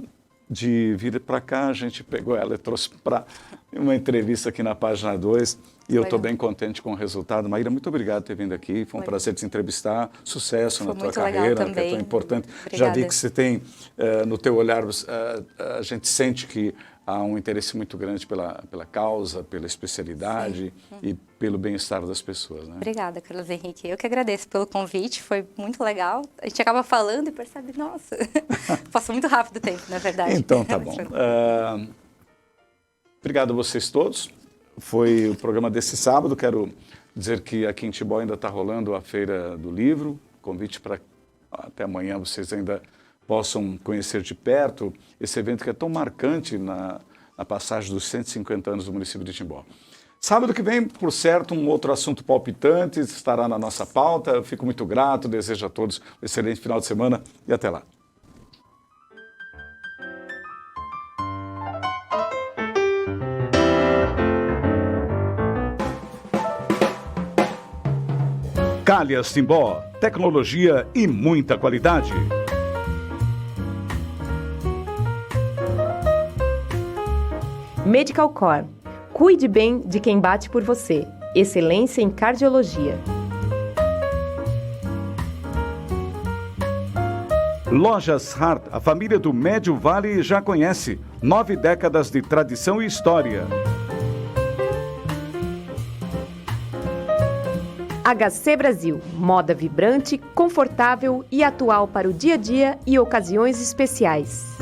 de vir para cá, a gente pegou ela e trouxe para uma entrevista aqui na página 2 e eu estou bem contente com o resultado. Maíra, muito obrigado por ter vindo aqui, foi um prazer te entrevistar, sucesso na tua carreira, que é tão importante. Obrigada. Já vi que você tem, no teu olhar, a gente sente que há um interesse muito grande pela causa, pela especialidade e pelo bem-estar das pessoas, né? Obrigada, Carlos Henrique. Eu que agradeço pelo convite, foi muito legal. A gente acaba falando e percebe, nossa, passou muito rápido o tempo, na verdade. Então, tá bom. Obrigado a vocês todos. Foi o programa desse sábado. Quero dizer que aqui em Timbó ainda está rolando a Feira do Livro. Convite para até amanhã vocês ainda possam conhecer de perto esse evento que é tão marcante na passagem dos 150 anos do município de Timbó. Sábado que vem, por certo, um outro assunto palpitante estará na nossa pauta. Eu fico muito grato, desejo a todos um excelente final de semana e até lá. Calhas Timbó, tecnologia e muita qualidade. Medical Core. Cuide bem de quem bate por você. Excelência em cardiologia. Lojas Hart, a família do Médio Vale já conhece. 9 décadas de tradição e história. HC Brasil. Moda vibrante, confortável e atual para o dia a dia e ocasiões especiais.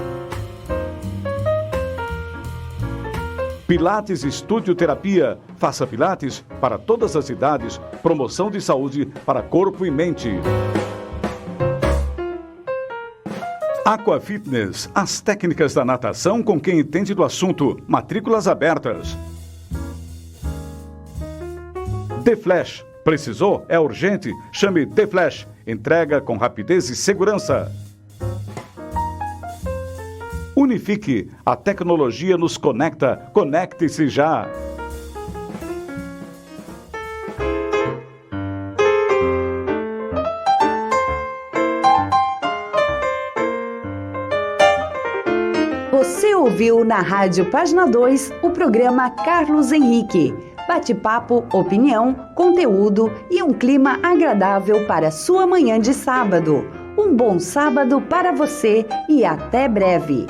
Pilates Estúdio Terapia. Faça Pilates para todas as idades. Promoção de saúde para corpo e mente. Aqua Fitness. As técnicas da natação com quem entende do assunto. Matrículas abertas. The Flash. Precisou? É urgente? Chame The Flash. Entrega com rapidez e segurança. Unifique. A tecnologia nos conecta. Conecte-se já. Você ouviu na Rádio Página 2 o programa Carlos Henrique. Bate-papo, opinião, conteúdo e um clima agradável para sua manhã de sábado. Um bom sábado para você e até breve.